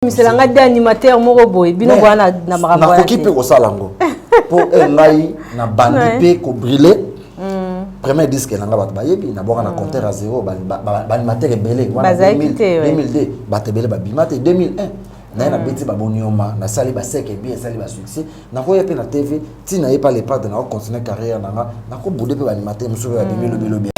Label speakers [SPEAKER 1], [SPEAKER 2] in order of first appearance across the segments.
[SPEAKER 1] C'est la des animateurs moko boy bino bana na makambo
[SPEAKER 2] na okipe ko salango pour ngai na bandi pe ko brûler premier disque nanga bat bayebi na boka na compteur à zéro ba animateur belé 2002 batebele ba bimate 2001 na beti ba bonioma na sali ba seke bien sali ba succès na ko yepe na TV ti na yepa les pas de na continuer carrière nanga na ko bouder pe ba animateur muso ya bimelo bien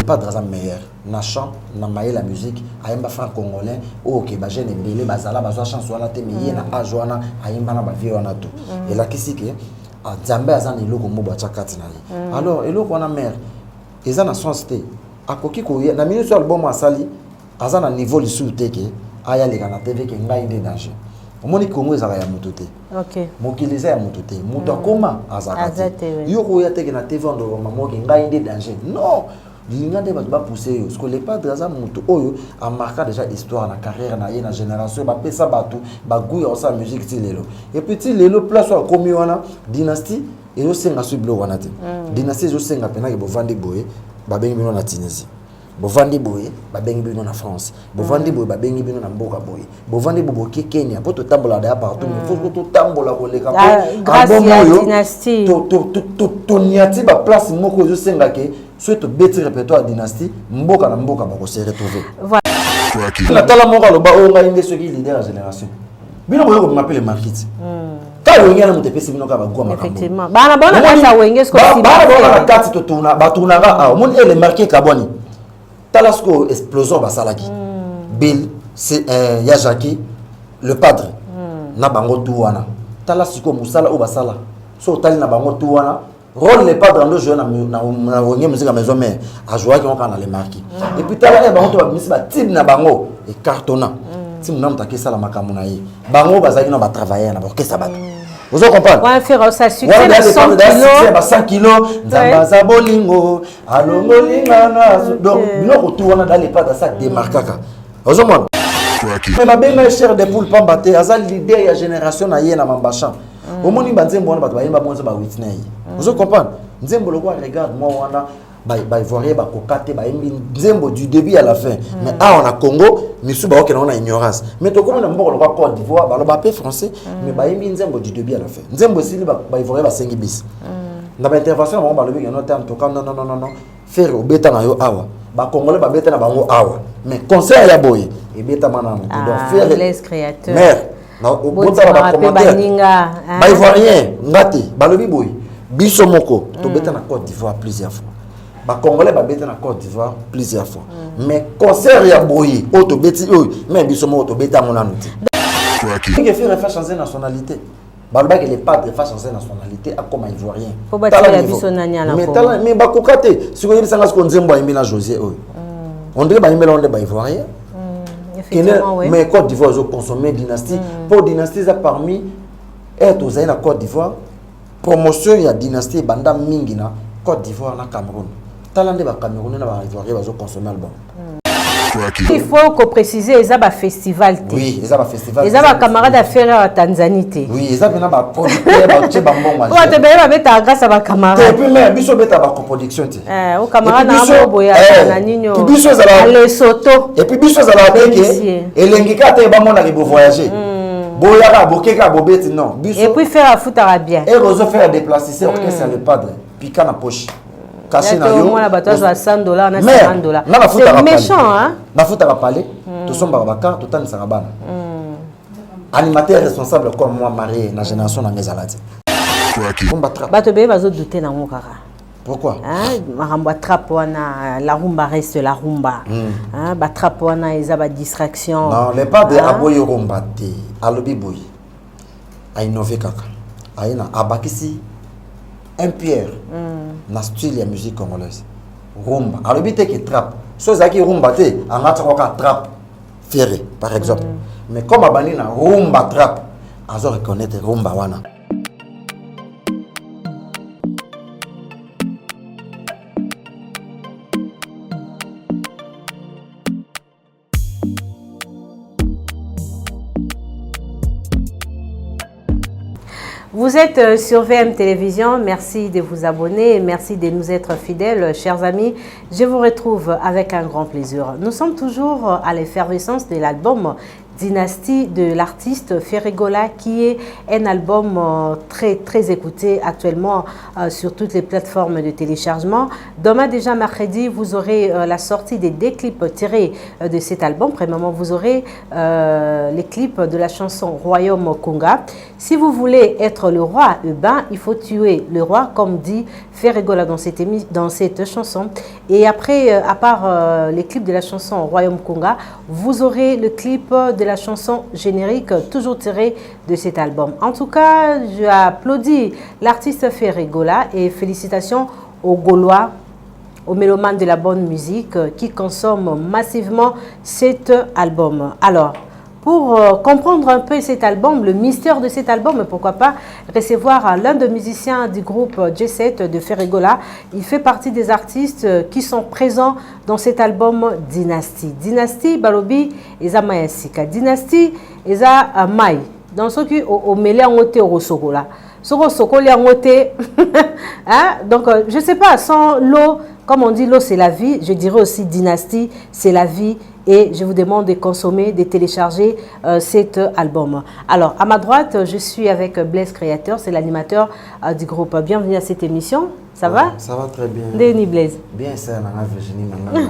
[SPEAKER 2] pas de raison meilleur na chant na maye la musique ayemba franc congolais OK ba jeune belé bazala bazwa chance wana te mais na ajoana ayemba na ba vie wana tout et la kisiki a Nzambe azana eloko mobo chakati na ye alors eloko wana mère ezana sens te akoki ko na minute album asali azana niveau lisu te ke aya leka na TV ke ngai inde danger omoni Congo ezaka ya mutu te
[SPEAKER 1] OK
[SPEAKER 2] mokiliza ya mutu te mutu akoma azakati yo ko ya te ke na TV ndo mamo ke ngai inde danger non linga de ba pousser yo parce que les padres za mutu oyo a marqué déjà histoire na carrière na ye na génération ba pesa batu ba guya osa musique ti lelo et puis ti lelo place wa komi wana dynastie et yo senga sublo wana te dynastie yo senga pena ke bo vandi boye ba bengi bino na Tunisie bo vandi boye ba bengi bino na France bo vandi boye ba bengi bino na mboka boye bo vandi bo ke Kenya po to tambola da partout il faut to tambola ko leka
[SPEAKER 1] grâce à dynastie
[SPEAKER 2] to niati ba place moko yo senga ke soit bêti répertoire dynastie mboka na mboka ba ko se retrouver voilà la tala moko lo ba o nga inde soki leader la génération bino boyo ko m'appeler market ka wenge na mutepesi bino ka ba gwa makambo
[SPEAKER 1] effectivement bana bona ka wenge sko si
[SPEAKER 2] bana bona na kati to tuna ba tuna ga a mon ele marqué kaboni talasco explosion ba salaki Bill c'est ya Jackie le padre na bango tuwana talasiko musala o basala so tali na bango tuwana rôle les pas dans le jeu na wonge musique à maison mère a joué qui on kana les marquer et puis tala ya bango to ba misi ba type na bango et cartonnant si mon amta ke sala makamuna yi bango bazaki na ba travailler na ba ke sabata vous comprenez
[SPEAKER 1] ouais faire ça succès na 100 kg
[SPEAKER 2] ba 100 kg nzamba za bolingo alongolinga na donc biloko tout wana dans les pas de ça démarquaka vous comprenez mais ma benga cher de poule pambaté azal leader ya génération na ye na mambachan omoni banzembo wana bato bayemba bonzo ba Whitney vous comprenez nzembo lokwa regarde moi wana ba ivoirien ba kokate ba yembi nzembo du début à la fin mais on a Congo misu ba okena na ignorance mais to comme na mboko lokwa Côte d'Ivoire ba lo ba pe français mais ba yembi nzembo du début à la fin nzembo sili ba ivoirien ba sengi bis na ba intervention ba lobi ngeno temps to kan non faire obeta na yo awa ba congolais ba beta na bango awa mais conseil ya boye e beta manana donc faire
[SPEAKER 1] les créateurs
[SPEAKER 2] mère na obota ba commentaire ba ivoirien ngati ba lobi boye biso moko to beta na Côte d'Ivoire plusieurs fois ba congolais ba beta na Côte d'Ivoire plusieurs fois mais concert ya boye o to beti o mais biso moko to beta mona nuti qui que faire changer nationalité ba ba que les padres faire changer nationalité a comme ivoirien
[SPEAKER 1] faut battre la biso nanya la
[SPEAKER 2] mais ba kokate siko yebisa nga siko nzembo ayimbi na José o on dirait ba yimela on de ba ivoirien mais Côte d'Ivoire ont consommé dynastie pour dynastie ça parmi être aux na Côte d'Ivoire promotion ya dynastie banda mingi na Côte d'Ivoire na Cameroun talande ba Cameroun na ba ivoirien ba consommer album
[SPEAKER 1] il faut que préciser ça ba festival
[SPEAKER 2] oui ça ba festival
[SPEAKER 1] ça ba camarade d'affaires à Tanzanie
[SPEAKER 2] oui ça bena ba producteur ba tche ba mbongo
[SPEAKER 1] ouais te bela beta grâce à ba camarade
[SPEAKER 2] et puis mais biso beta ba coproduction te
[SPEAKER 1] au camarade na boya na ninyo
[SPEAKER 2] biso za la
[SPEAKER 1] Lesotho
[SPEAKER 2] et puis biso za la beke elengi ka te ba mona ke bo voyager boyaka bokeka bobeti non
[SPEAKER 1] et puis faire à foot arabien
[SPEAKER 2] et rezo faire déplacer c'est orchestre le padre piquant na poche caché na yo
[SPEAKER 1] moi la bataille à $100 na $50 c'est méchant hein
[SPEAKER 2] na foot à parler to somba baka to tani sarabana animateur responsable comme moi marié na génération na ngezalati
[SPEAKER 1] bato be bazo douter na ngokara
[SPEAKER 2] pourquoi
[SPEAKER 1] makambo trap wana la rumba reste la rumba ba trap wana eza ba distraction
[SPEAKER 2] non les pas de aboy rumba te alobi boy a innové kaka aina abakisi un pierre na style ya musique congolaise rumba alobi te que trap so zaki rumba te angata ko ka trap ferré par exemple mais comme abani na rumba trap azo reconnaître rumba wana.
[SPEAKER 1] Vous êtes sur VM Télévision, merci de vous abonner et merci de nous être fidèles, chers amis. Je vous retrouve avec un grand plaisir. Nous sommes toujours à l'effervescence de l'album Dynastie de l'artiste Ferregola, qui est un album très écouté actuellement sur toutes les plateformes de téléchargement. Demain déjà mercredi, vous aurez la sortie des 2 clips tirés de cet album. Premièrement, vous aurez les clips de la chanson Royaume Conga. Si vous voulez être le roi, il faut tuer le roi, comme dit Ferregola dans cette chanson. Et après, à part les clips de la chanson Royaume Conga, vous aurez le clip de la chanson générique, toujours tiré de cet album. En tout cas, je applaudis l'artiste Ferregola et félicitations aux Gaulois, aux mélomanes de la bonne musique qui consomment massivement cet album. Alors, pour comprendre un peu cet album, le mystère de cet album, pourquoi pas recevoir l'un des musiciens du groupe J7 de Ferregola. Il fait partie des artistes qui sont présents dans cet album Dynastie. Dynastie, Balobi, Eza Mayasika. Dynastie, Eza Mai. Dans ce qui au mêlé en côté au Sokola. Donc, je ne sais pas, sans l'eau, comme on dit, l'eau c'est la vie, je dirais aussi Dynastie, c'est la vie. Et je vous demande de consommer, de télécharger cet album. Alors, à ma droite, je suis avec Blaise Créateur, c'est l'animateur du groupe. Bienvenue à cette émission. Ça va?
[SPEAKER 2] Ça va très bien.
[SPEAKER 1] Denis Blaise.
[SPEAKER 2] Bien, ça, Virginie Mangala.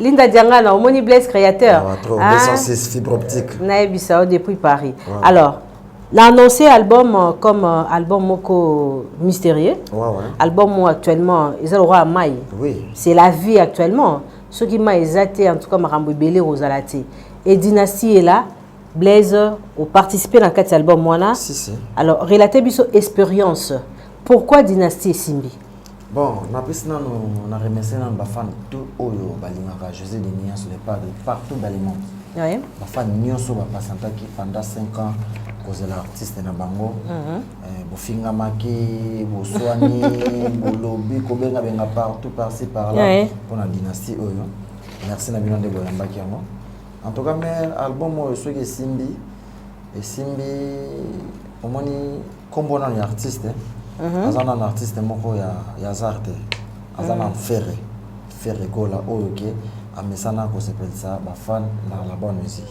[SPEAKER 1] Linda Diangana, Omoni Blaise Créateur.
[SPEAKER 2] Trop, 206 fibre optique.
[SPEAKER 1] Naïbissao depuis Paris. Ouais. Alors, l'annoncé album comme album moko mystérieux.
[SPEAKER 2] Ouais.
[SPEAKER 1] Album actuellement, ils ont le roi Maï.
[SPEAKER 2] Oui.
[SPEAKER 1] C'est la vie actuellement. Ce qui m'a exalté, en tout cas, Marambo Belé Rosalati. Et Dynastie est là, Blaise, au participer dans cet album. Moi,
[SPEAKER 2] si.
[SPEAKER 1] Alors, relater biso expérience. Pourquoi Dynastie et Simbi?
[SPEAKER 2] Bon, on a remercié nos fans tout Oyo, Balingaka, José Denia sur les partout dans le monde.
[SPEAKER 1] Oui.
[SPEAKER 2] Les fans Nyonso qui pendant 5 ans, cause l'artiste na bango. Bofinga Maki, Boswani, Bolobi, Kobenga Benga partout par-ci par-là pour la Dynastie Oyo. Merci Nabino de Boyamba Kiamo. En tout cas, mais album Oyo qui est Simbi, et Simbi, au moins, comme on est artiste, azan un artiste moko ya zarte, azan un Ferregola Oyo qui a mesana ko s'appelle ça, ba fan na la bonne musique.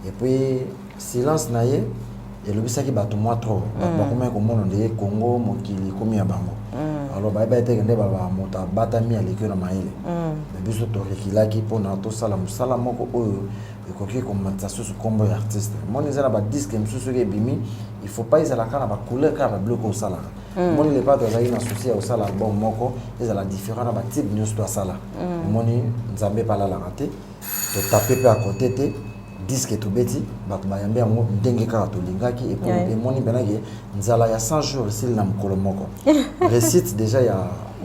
[SPEAKER 2] Et puis silence naie. Et le but c'est que bato moi trop ba comme on dit Congo mokili komi ya bango alors ba été ngende ba mota batami aleki na maile mais biso to rekilaki pona to sala musala moko oyo ekoki komata susu kombo ya artiste moni zala ba disque mususu ke bimi il faut pas izala kana ba couleur ka ba bloc au sala moni le pas de zaina souci au sala album moko ezala différent na ba type news to sala moni nzambe pala la raté to taper pe à côté te disque tout beti bato bayambe yango ndenge kaka tolingaki et pour emoni benaki nzala ya 100 jours ici na mokolo moko récite déjà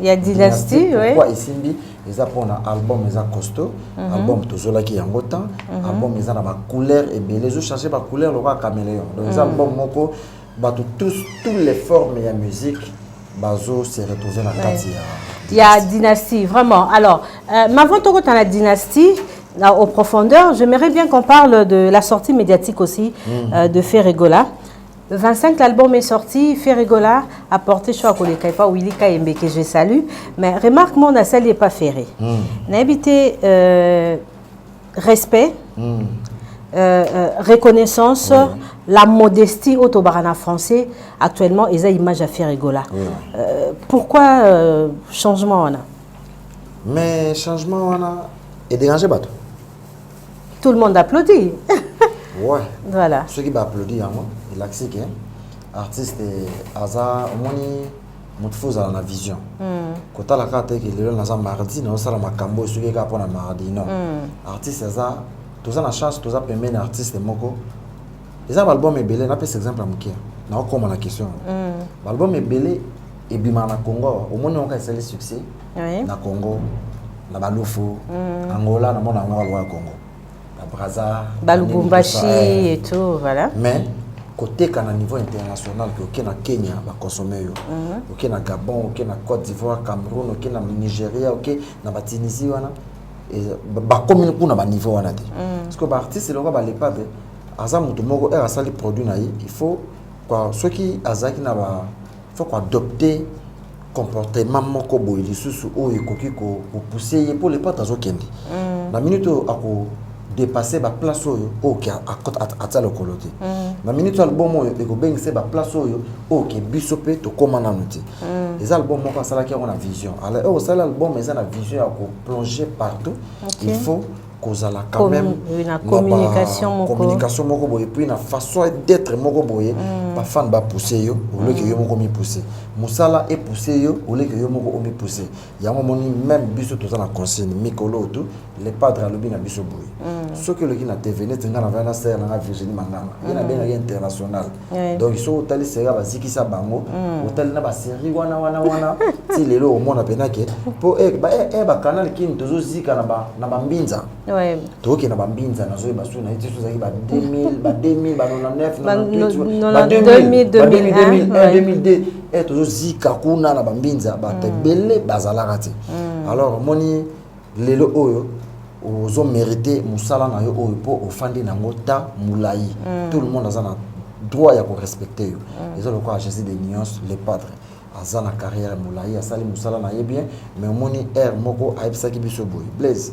[SPEAKER 2] ya
[SPEAKER 1] Dynastie
[SPEAKER 2] pourquoi isimbi eza pona album eza costaud album tozolaki yango temps album eza na ba couleur ebele zo chercher ba couleur loka caméléon donc eza album moko bato tous les formes ya musique bazo se retrouver na kati
[SPEAKER 1] ya Dynastie vraiment. Alors avant to la Dynastie au profondeur, j'aimerais bien qu'on parle de la sortie médiatique aussi de Ferregola. Le 25, l'album est sorti. Ferregola a porté choix pour les Kaipa Willy Kaembe que je salue. Mais remarque, mon assail n'est pas ferré. N'a habité respect, reconnaissance, la modestie au Tobarana français. Actuellement, ils ont image à Ferregola. Pourquoi changement on a?
[SPEAKER 2] Mais changement on a est dérangé bateau.
[SPEAKER 1] Tout le monde applaudit.
[SPEAKER 2] Ouais.
[SPEAKER 1] Voilà.
[SPEAKER 2] Ceux qui applaudissent, il a accès que artiste Aza, au moins, il faut avoir la vision. Quand la carte est que le mardi, non, ça la macambo, ceux qui apprennent la mardi, non. Artiste Aza, tout ça la chance, tout ça permet un artiste moko. Les albums est belé, on a pas cet exemple à Moukia. Non, comme la question. L'album est belé et bima na Congo. Au moins, on a essayé le succès. Na Congo, na Balufo, Angola, na mona Angola Congo. Braza,
[SPEAKER 1] Balubumbashi et tout, voilà.
[SPEAKER 2] Mais côté qu'à niveau international, que na Kenya, va consommer ok na Gabon, ok na Côte d'Ivoire, Cameroun, ok na Nigeria, ok na Tunisie wana et ba commune pour na niveau wana te. Parce que ba artiste le ba lepa be aza mutu moko era sali produit na il faut quoi ceux qui azaki na ba faut quoi adopter comportement moko boyeli susu o ekoki ko pousser pour les pas tazo kendi. Na minute ako dépasser ba place oyo OK à le coloté na minute album oyo eko bengise ba place oyo OK biso pe to komana nuti les albums moko sala ki on a vision alors au sala album mais na vision à plonger partout il faut kozala quand même
[SPEAKER 1] une communication
[SPEAKER 2] moko boye puis na façon d'être moko boye ba fan ba pousser yo au lieu que yo moko mi pousser musala et pousser yo au lieu que yo moko mi pousser ya moni même biso to na consigne mikolo tout les padres à lobi na biso boye ce que le qui na TV net nga na vana ser na Virginie Mangama ina bien international donc ils sont tali sera ba zikisa bango hôtel na ba série wana ti lelo au monde penake po ba canal qui tozo zika na ba mbinza
[SPEAKER 1] ouais
[SPEAKER 2] donc na ba mbinza na zo ba su na iti so zaki ba 2000 ba 2000 2002 et tozo zika kuna na ba mbinza ba tebele bazala ti alors moni lelo oyo ozo mérité musala na yo oyo po ofandi na ngota mulai tout le monde a un droit ya ko respecter yo ils ont quoi Jésus des nuances les padres azana carrière mulai asali musala na ye bien mais moni air moko aipsa ki biso boy Blaise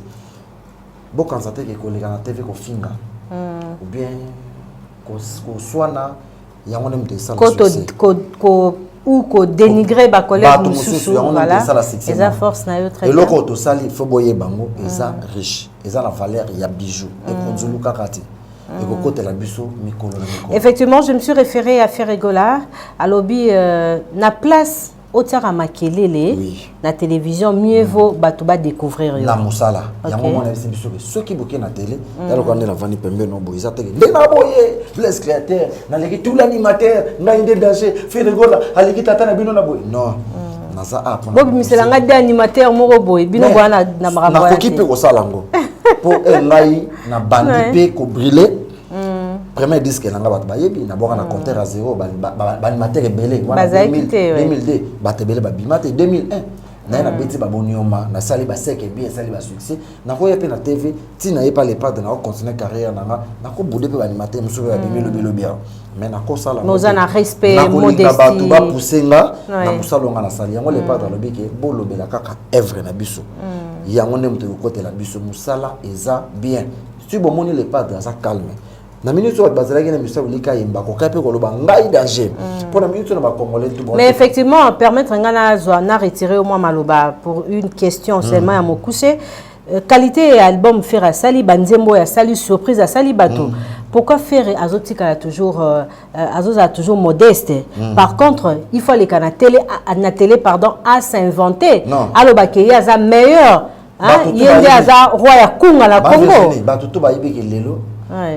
[SPEAKER 2] bo kanzate ke kolega na TV ko finga ou bien ko swana yango nem de sala
[SPEAKER 1] ko ou ko dénigrer ba collègue mususu voilà eza force na yo très bien et
[SPEAKER 2] loko to sali fo boye bango eza riche eza la valeur ya bijou et konzulu kakati et ko côté la biso mikolo na mikolo.
[SPEAKER 1] Effectivement, je me suis référé à Ferregola à lobby na place Otara Makelele na télévision mieux vaut batuba découvrir yo
[SPEAKER 2] na musala ya moment na biso biso ceux qui boké na télé ya lokwa na vani pembe no boiza teke ndena boye Blaise créateur na leki tout l'animateur na inde danger Ferregola aleki tata na bino na boye non naza apo
[SPEAKER 1] bob miselanga de animateur moko boye bino bwana na marabo
[SPEAKER 2] na kokipe ko salango po ngai na bandi pe ko brûler premier disque nanga bato bayebi na boka na compteur à 0 animateur ebele wana 2002 bato ebele babimate 2001 na beti babonioma na sali ba seke bien sali ba succès na koya pe na TV ti na yepa les padres na continuer carrière nanga na ko bouder pe animateur muso ya bimelo bilo bien mais na ko sala
[SPEAKER 1] nous en a respect modestie
[SPEAKER 2] na bato ba poussenga na musalonga na sali yango les padres lobi ke bolobela kaka œuvre na biso yango ne muto côté la biso musala eza bien si bon moni les padres ça calme na minute so bazalaki na misa ulika yemba ko kape ko loba ngai danger pour la minute na ba congolais tout bon
[SPEAKER 1] mais effectivement permettre ngana zo na retirer au moins maloba pour une question seulement à mokuse qualité album faire à sali banzembo ya sali surprise à sali bateau pourquoi faire azotika a toujours azoza toujours modeste par contre il faut les na télé pardon à s'inventer aloba ke ya za meilleur hein yende aza roi ya kunga la Congo
[SPEAKER 2] ba tout ba yibeke lelo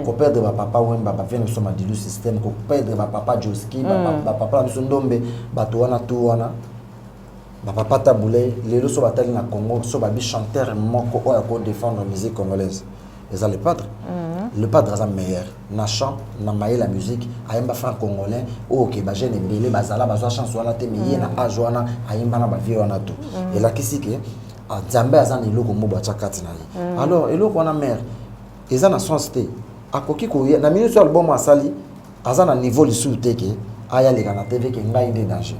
[SPEAKER 2] ko perdre ba papa wemba ba vient sur ma dilu système ko perdre ba papa Joski ba papa biso ndombe bato wana tout wana ba papa Taboulé lelo so batali na Congo so ba bi chanteur moko oya ko défendre la musique congolaise les les padres le padre est meilleur na chant na maïe la musique ayemba franc congolais OK ba jeune belé bazala bazwa chanson wana te mais na ajoana ayemba na ba vie wana tout et la kisike a Nzambe azana iloko mo ba chakati na alors eloko wana mère eza na sens te akoki ko na minute sur album asali azana niveau lisu teke aya leka na TV ke ngai inde danger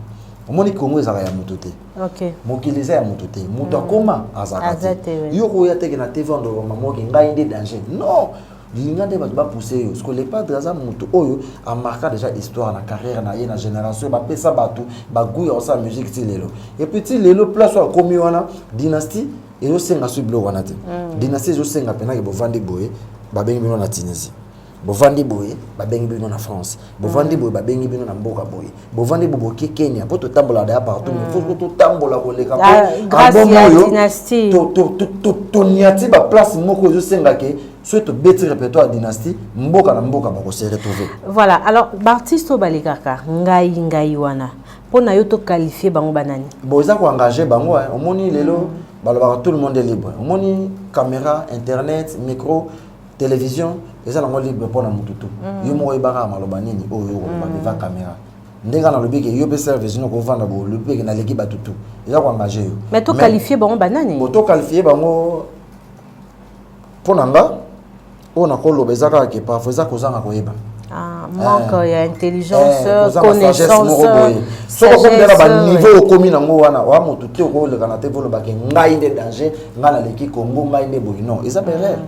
[SPEAKER 2] omoni Congo ezaka ya mutu te
[SPEAKER 1] OK
[SPEAKER 2] mokiliza ya mutu te mutu akoma azaka te yo ko ya teke na TV ndo mamo ke ngai inde danger non linga de ba pousser yo parce que les padres aza mutu oyo a marqué déjà histoire na carrière na yena génération ba pesa batu ba guya sa musique ti lelo et puis ti lelo place wa komi wana dynastie et yo senga su blo wana te dynastie yo senga pena ke bo vandi boye ba bengi bino na Tunisie bo vandi boye ba bengi bino na France bo vandi boye ba bengi bino na mboka boye bo vandi bobo ke Kenya po to tambola da partout mais faut to tambola ko leka ko
[SPEAKER 1] grâce à dynastie
[SPEAKER 2] to niati ba place moko yo senga ke soit bête répertoire dynastie mboka na mboka ba ko se retrouver
[SPEAKER 1] voilà alors artiste balikaka ngai wana pona yo to qualifier bango banani
[SPEAKER 2] boza ko engager bango omoni lelo balobaka tout le monde est libre omoni caméra internet micro télévision eza nango libre pona mututu yo mo ebaka maloba nini oyo ba devant caméra ndenga na lobiki yo pe service no ko vanda bo le pe na leki batutu eza ko engager yo
[SPEAKER 1] mais to qualifier bango banani
[SPEAKER 2] to qualifier bango pona nga ona ko loba ezaka ke parfois za ko zanga ko yeba
[SPEAKER 1] manque il y a intelligence, connaissance,
[SPEAKER 2] sagesse niveau commun nango wana wa moto te ko le kanate volo ba ke ngai nde danger ngana leki Congo ngai nde boy non ils appellent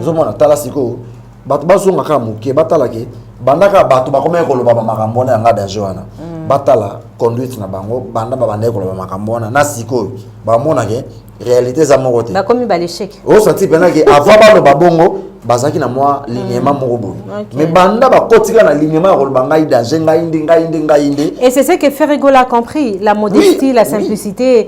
[SPEAKER 2] ozomona tala siko bato bazonga ka muke batala ke bandaka bato bakoma ko loba ba makambo na nga danger wana batala conduite na bango banda ba bande ko loba makambo wana na siko ba mona ke réalité za moko te
[SPEAKER 1] ba komi ba l'échec
[SPEAKER 2] o senti pena ke avant ba loba bongo bazaki na moi lignement moko boy mais banda ba kotika na lignement ko loba ngai danger ngai inde
[SPEAKER 1] et c'est ce que Ferregola a compris la modestie la simplicité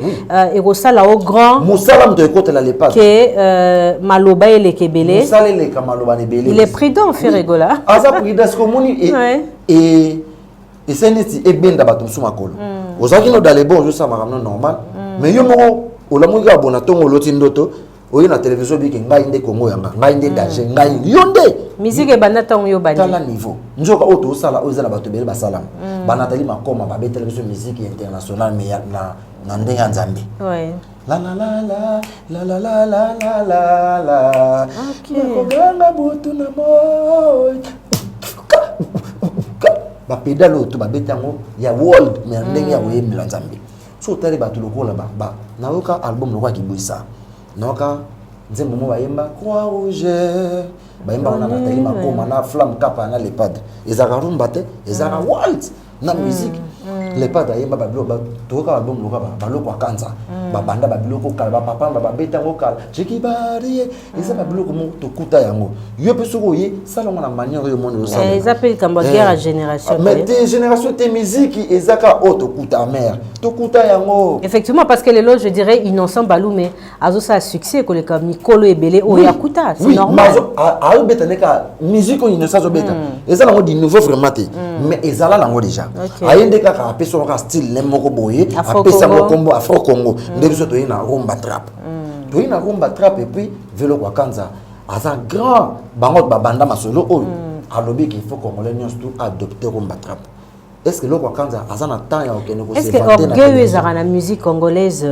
[SPEAKER 1] et rosala au grand
[SPEAKER 2] musala mto ekote la lepage
[SPEAKER 1] que maloba ele kebele
[SPEAKER 2] musala ele ka maloba ne belé
[SPEAKER 1] il est prudent Ferregola
[SPEAKER 2] aza prudent ce comuni et c'est neti e benda bato suma kolo ozaki no dans les bons je ça makamno normal mais yo moko olamuka bona tongo loti ndoto oyo na télévision biki ngai nde Congo yanga ngai nde danger ngai yonde
[SPEAKER 1] musique banda tongo yo bandi
[SPEAKER 2] tala niveau njoka oto sala oza na bato bele basala banatali makoma ba télévision musique internationale mais na ndenga nzambe
[SPEAKER 1] ouais
[SPEAKER 2] la la la la la la la la la la okanga butu na moy ba pedalo to ba betango ya world mais ndenge ya oyemela nzambe so tali bato lokola ba naoka album lokwa kibwisa noka nzembo mo bayemba croix rouge bayemba na natali makoma na flamme kapa na lepad ezaka rumba te ezaka world na musique lepad ayemba bablo ba toka album lokwa ba lokwa kanza ba banda ba biloko kala ba papa ba betango kala chikibari eza ba biloko mo tokuta yango yo pe soko ye salongo na manière yo monde osala
[SPEAKER 1] ils appellent comme guerre génération
[SPEAKER 2] mais des générations de musique ezaka tokuta mère tokuta yango
[SPEAKER 1] effectivement parce que les lots je dirais innocent balume azo ça succès que les comme Nicolo et Belé o yakuta c'est normal
[SPEAKER 2] a beta neka musique innocent zo beta ezala ngo di nouveau vraiment mais ezala lango déjà ayende kaka apeso ka style ne moko boye apesa ngo kombo afro Congo ndebiso to ina rumba trap to ina rumba trap et puis velo kwa kanza aza grand bango babanda masolo o alobi qu'il faut congolais nyos tout adopter rumba trap est-ce que lo kwa kanza aza na temps ya okene ko
[SPEAKER 1] se vanter na orgueil ezara na musique congolaise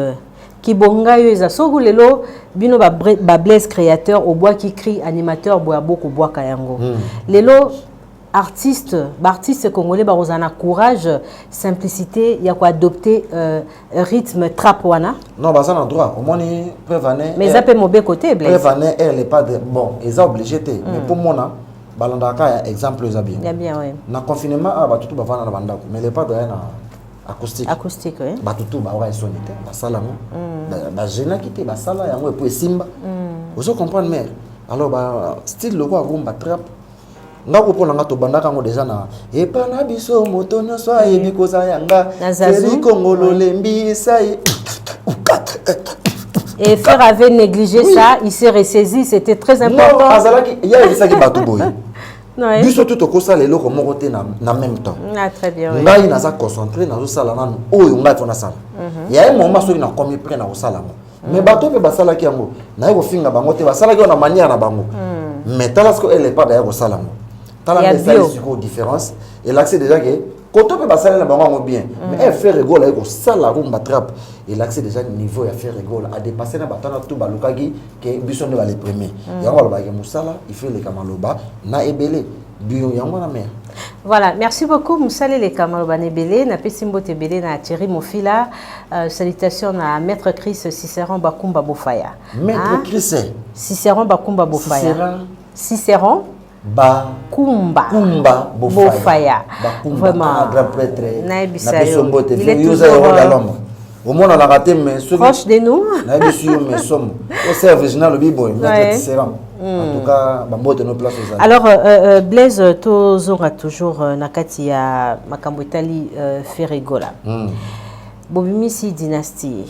[SPEAKER 1] kibonga yo eza soko lelo bino ba Blaise créateur au bois qui crie animateur boya boko bois kayango lelo artiste congolais barozana courage simplicité ya ko adopter rythme trap wana
[SPEAKER 2] non baza na droit au moins prévaner
[SPEAKER 1] mais ça peut mauvais côté Blaise
[SPEAKER 2] prévaner elle est pas de bon ils ont obligé mais pour moi balandaka exemple za bien
[SPEAKER 1] ouais
[SPEAKER 2] na confinement batutu bavana na bandako mais les pas de na acoustique
[SPEAKER 1] ouais
[SPEAKER 2] batutu ba wa sonité basala mo ba gêna kité basala yango et puis simba vous comprenez mais alors ba style le quoi rumba trap ngako pona ngato bandaka ngo déjà na e pana biso moto nyoso ayebi koza yanga c'est Congolo lembi ça
[SPEAKER 1] et Fer avait négligé ça il s'est ressaisi c'était très important
[SPEAKER 2] non azalaki il y a ça qui batu boy non biso tout kosa lelo ko moko te na même temps
[SPEAKER 1] très bien oui
[SPEAKER 2] ngai naza concentré na zo sala nanu oyo ngai fona sala ya un moment soki na komi près na ko sala mo mais bato pe basala ki yango na ko finga bango te basala ki na manière na bango mais tala ce que elle est pas d'ailleurs ko sala mo tala mais ça c'est une différence et l'accès déjà que quand on peut passer na bango bien mais elle fait rigoler ko sala rumba trap et l'accès déjà niveau ya fait rigoler a dépasser na batana tout balukaki que biso ne va les premiers yango ba ke musala il fait les kamaloba na ebele bio yango na mer.
[SPEAKER 1] Voilà, merci beaucoup Moussale les Kamaloba Nebele, na Pesimbo Tebele na Thierry Mofila. Salutations à Maître Chris Cicéron Bakumba Bofaya.
[SPEAKER 2] Maître Chris
[SPEAKER 1] Cicéron Bakumba Bofaya. Cicéron Bakumba Bofaya.
[SPEAKER 2] Vraiment grand prêtre.
[SPEAKER 1] Na
[SPEAKER 2] Pesimbo Tebele au moins on a raté mais
[SPEAKER 1] proche de nous.
[SPEAKER 2] Na bisu mais somme au service original le bibo Maître Cicéron. En tout cas, nos places aux
[SPEAKER 1] alors, Blaise, Tozora toujours Nakati ya Makambo Itali Ferregola. Bobimisi dynastie.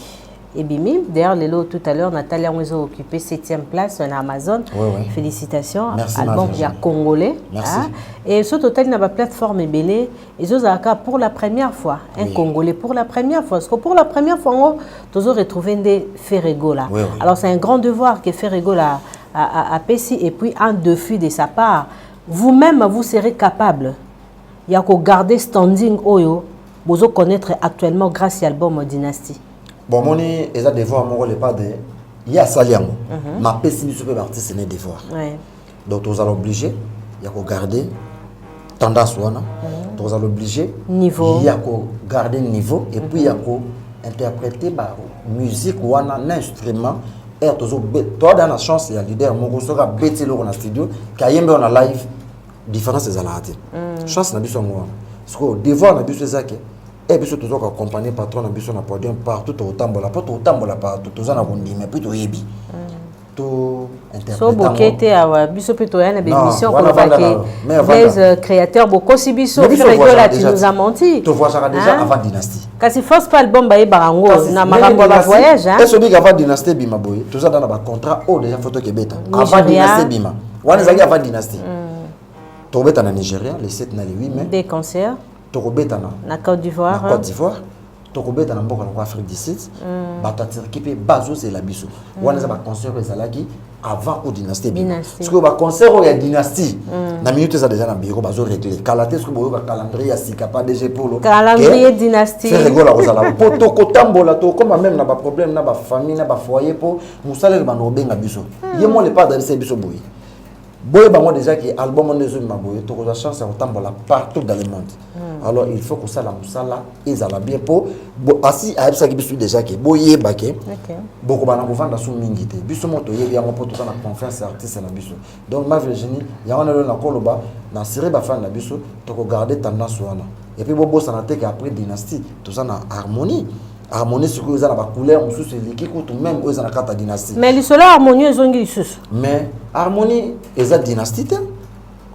[SPEAKER 1] Et Bimi, d'ailleurs, Lélo tout à l'heure, Nathalie a occupé 7e place en Amazon.
[SPEAKER 2] Oui.
[SPEAKER 1] Félicitations.
[SPEAKER 2] Merci,
[SPEAKER 1] album qui a congolais.
[SPEAKER 2] Merci.
[SPEAKER 1] Et ce total, n'a pas plateforme Belé. Et Zozaka pour la première fois. Un Congolais pour la première fois. Parce que pour la première fois, on a retrouvé des Ferregola.
[SPEAKER 2] Oui.
[SPEAKER 1] Alors, c'est un grand devoir que Ferregola à Pessi et puis un défi de sa part. Vous-même, vous serez capable. Il y a qu'à garder standing Oyo. Vous connaître actuellement grâce à l'album Dynastie.
[SPEAKER 2] Bon, mon est un devoir, mon rôle n'est pas de. Il y a Saliango. Ma pessimiste peut partir, c'est un devoir. Donc, nous allons obliger, il y a qu'à garder tendance wana tu vas l'obliger
[SPEAKER 1] niveau
[SPEAKER 2] il y a qu'à garder niveau et puis il y a qu'à interpréter ba musique wana un instrument et toi dans la chance il y a leader mon sera bêter le na studio kayembe on a live différence c'est la raté chance na biso ngwa parce que devoir na biso ezake et biso toujours accompagner patron na biso na podium partout au tambola partout tous na kondima puis to yebi
[SPEAKER 1] so bokete awa biso pe to yana bémission pour les créateurs beaucoup si biso là tu nous as menti
[SPEAKER 2] tu vois ça déjà avant dynastie
[SPEAKER 1] kasi first pas album ba barango na makambo ba voyage hein
[SPEAKER 2] est-ce que avant dynastie bima boy tout ça dans ba contrat oh déjà photo ke beta avant dynastie bima wana zaki avant dynastie to beta na Nigeria les 7 na les 8 mai
[SPEAKER 1] des concerts
[SPEAKER 2] to beta
[SPEAKER 1] na Côte d'Ivoire
[SPEAKER 2] tokobeta na mboka na Afrique du Sud bato atiriki bazo c'est la biso wana za ba concert ezalaki avant au dynastie parce que ba concert ya dynastie na minute ça déjà na bureau bazo régler kalaté ce que boyo ka calendrier sika pas DG polo
[SPEAKER 1] calendrier dynastie
[SPEAKER 2] c'est rigolo kozala poto kotambola to comme même na ba problème na ba famille na ba foyer po musala ba no benga biso yemo le pas dans biso boy boy bango déjà qui album on ezo maboy to ko la chance à tambola partout dans le monde alors il faut que ça la musala ezala bien po asi a ça qui biso déjà que boye baké boko bana ko vanda sou mingi te biso moto yebi yango po to na confiance artiste na biso donc ma Virginie ya on na koloba na série ba fan na biso to ko garder tendance wana et puis bobo ça na te après dynastie tout ça na harmonie sur que ça na ba couleur musu c'est l'équipe ou même eux na carte dynastie
[SPEAKER 1] mais le solo harmonie ezongi lisusu
[SPEAKER 2] mais harmonie eza dynastie te.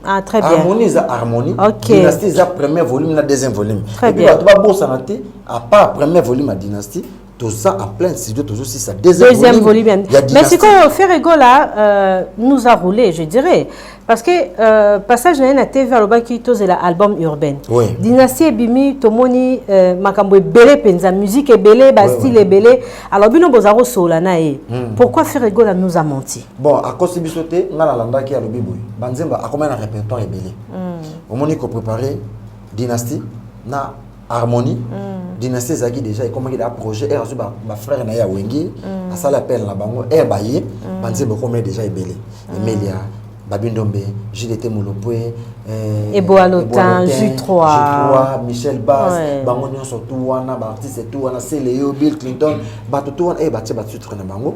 [SPEAKER 1] Ah, très bien.
[SPEAKER 2] Harmonie, c'est harmonie.
[SPEAKER 1] Okay.
[SPEAKER 2] Dynastie, c'est premier volume, la deuxième volume.
[SPEAKER 1] Très
[SPEAKER 2] et puis,
[SPEAKER 1] bien.
[SPEAKER 2] tu vas beau s'arrêter, à part premier volume à dynastie, tout ça en plein studio, toujours si ça deuxième volume.
[SPEAKER 1] Mais c'est qu'on fait Ferregola nous a roulé, je dirais. Parce que passage na TV aloba ki tozela album urbain.
[SPEAKER 2] Oui.
[SPEAKER 1] Dynastie bimi tomoni makambo belé penza musique est belé, ba style est belé. Alors bino bozaro sola na e. Pourquoi Ferregola nous a menti?
[SPEAKER 2] Bon, à cause de bisoté, ngala landa ki alobi boy. Banzemba a combien un répertoire est belé. Au moment qu'on préparer Dynastie na harmonie. Dynastie zaki déjà comment il a projet et azu ba frère na ya wengi a ça l'appel la bango e baye banzemba combien déjà est belé. Emilia Babindombe, Gilles Moulopoué,
[SPEAKER 1] Eboalotin, J3,
[SPEAKER 2] Michel Bass, Bangonion surtout, Wana, Baptiste, tout, Wana, c'est Léo, Bill Clinton, Batutou, et Batia Batu Trenabango.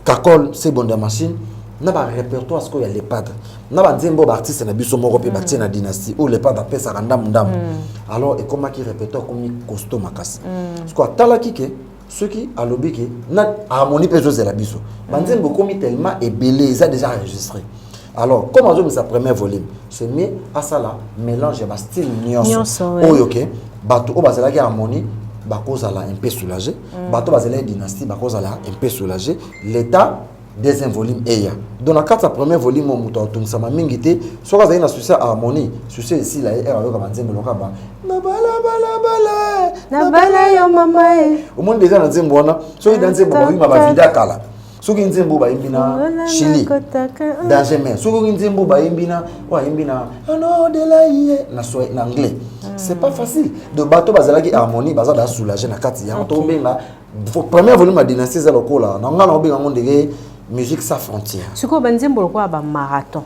[SPEAKER 2] Kakol, c'est bon de machine. N'a pas répertoire ce qu'il y a les padres. N'a pas dit bon artiste na biso moko pe batie na dynastie ou les padres appellent ça randam ndam. Alors et comment qui répertoire comme costaud makas. Parce que tala kike ceux qui a lobby qui na harmonie pe jose la biso. Banzembo comme tellement est belé, ils a déjà enregistré. Alors, comme on a sa première volume, c'est mieux à ça là, mélange de style nyonso. Oh, ok. Bato, au basela qui harmonie, bako zala un peu soulagé. Bato basela dynastie, bako zala un peu soulagé. L'état, deuxième volume, eya. Dans la carte, sa première volume, on mouton tout ça m'a mingité. Soit quand il y a un souci harmonie, souci ici là, et alors comme on dit, mais l'oka na bala yo mama. Au monde déjà dans un bon, soit dans un bon, il m'a vidé à Kala. Soki nzembo ba imbina Chili danger mais soki nzembo ba imbina wa imbina no de la yé na so en anglais c'est pas facile de bateau bazala ki harmonie bazala soulager na kati ya to benga premier volume de dynastie za lokola na ngala obenga ngondege musique sans frontière
[SPEAKER 1] siko banzembo kwa ba marathon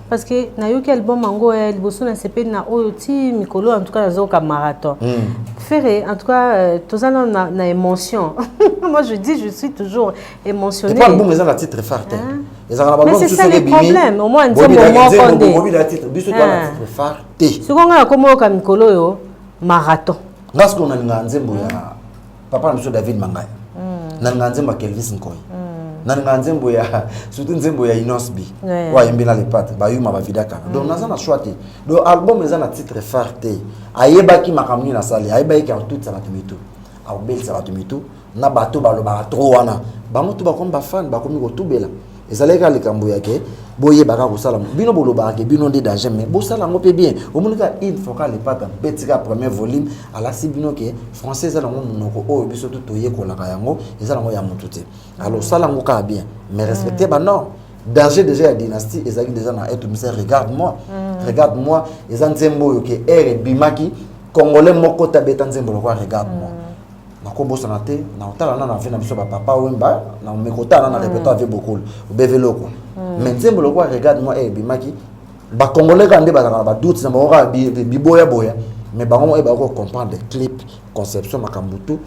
[SPEAKER 1] parce que na yoki album mango liboso na CP na oyoti mikolo en tout cas zoka marathon faire en tout cas tozana na émotion. Moi je dis je suis toujours émotionnée.
[SPEAKER 2] Et pas le bon mais ça titre phare.
[SPEAKER 1] Mais c'est ça le problème au moins nzembo moko nde.
[SPEAKER 2] Bobi la titre biso to la titre phare te.
[SPEAKER 1] Siko nga komo ka mikolo yo marathon.
[SPEAKER 2] Ngasko na nzembo ya papa monsieur David Mangaya. Na nzembo Kelvis Nkoyi. Na nzembo ya surtout nzembo ya Inosbi wa yembina les pattes ba yuma ba vidaka donc naza na choix te donc album eza na titre phare te ayebaki makamni na sali ayebaki en tout ça va tumitu au bel ça va tumitu na bato ba lo ba trop wana ba mutu ba komba fan ba komi ko tubela ezaleka likambo yake boye baka ko sala bino boloba ke bino de danger mais bo sala ngo pe bien au monika il faut ka les pattes betika premier volume ala si bino ke français za ngo monoko o biso to toye ko la yango ezala ngo ya mutu te alors sala ngo ka bien mais respecter ba non danger déjà la dynastie ezaki déjà na être monsieur regarde-moi ezan nzembo yo ke ere bimaki congolais moko tabeta nzembo lo regarde-moi makombo sanate na otala na vena biso ba papa wemba na mekota na répertoire avec beaucoup bevelo quoi mais nzembo lo regarde-moi ere bimaki ba congolais quand ba doute na ba biboya boya mais ba on ba comprendre les clips conception makambutu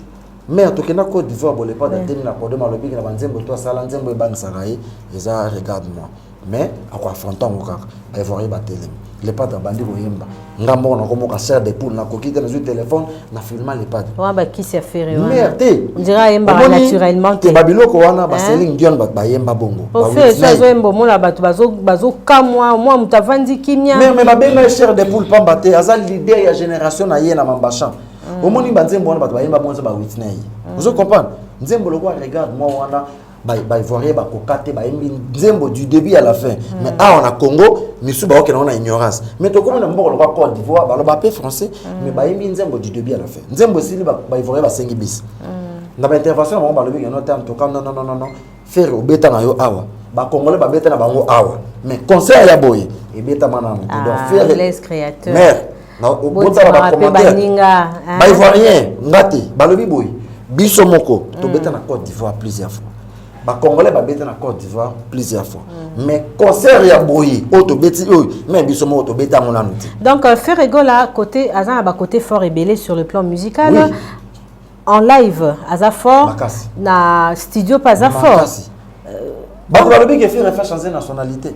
[SPEAKER 2] mais to kena Côte d'Ivoire bo le pas de terminer la code malobi na banzembo to sala nzembo bang saraye eza regarde-moi mais akwa affrontant mo kaka ba voir ba télé les pas dans bandi boyemba ngambo na komo ka serre de poule na kokite na téléphone na filma les pas
[SPEAKER 1] wa ba ki se faire
[SPEAKER 2] merde
[SPEAKER 1] on dirait yemba naturellement
[SPEAKER 2] te babiloko wana ba Céline Dion ba yemba bongo
[SPEAKER 1] au fait ça zo yembo mona bato bazo kamwa moi mutavandi kimia
[SPEAKER 2] mais ba benga serre de poule pamba te azal leader ya génération na ye na mambachan au moni banzembo wana bato ba yemba bonzo ba Whitney vous comprenez nzembo lokwa regarde moi wana ba ivoirien ba kokate ba yembi nzembo du début à la fin mais on a Congo misu ba okena on a ignorance mais to comme na mboko lokwa Côte d'Ivoire ba lo ba pe français mais ba yembi nzembo du début à la fin nzembo sili ba ivoirien ba sengi bis na ba intervention ba lo bi no terme to comme non faire obeta na yo awa ba congolais ba beta na bango awa mais conseil ya boye e beta mana donc
[SPEAKER 1] faire les créateurs
[SPEAKER 2] mais na obota ba commentaire ba ivoirien ngati ba lo bi boye biso moko to beta na Côte d'Ivoire plusieurs fois ba congolais ba beta na Côte d'Ivoire plusieurs fois mais concert ya boyi auto beti mais biso moko to beta mon anuti
[SPEAKER 1] donc Ferregola côté azan ba côté fort et belé sur le plan musical oui. En live aza fort na studio pas à fort
[SPEAKER 2] ba lo bi ke faire changer nationalité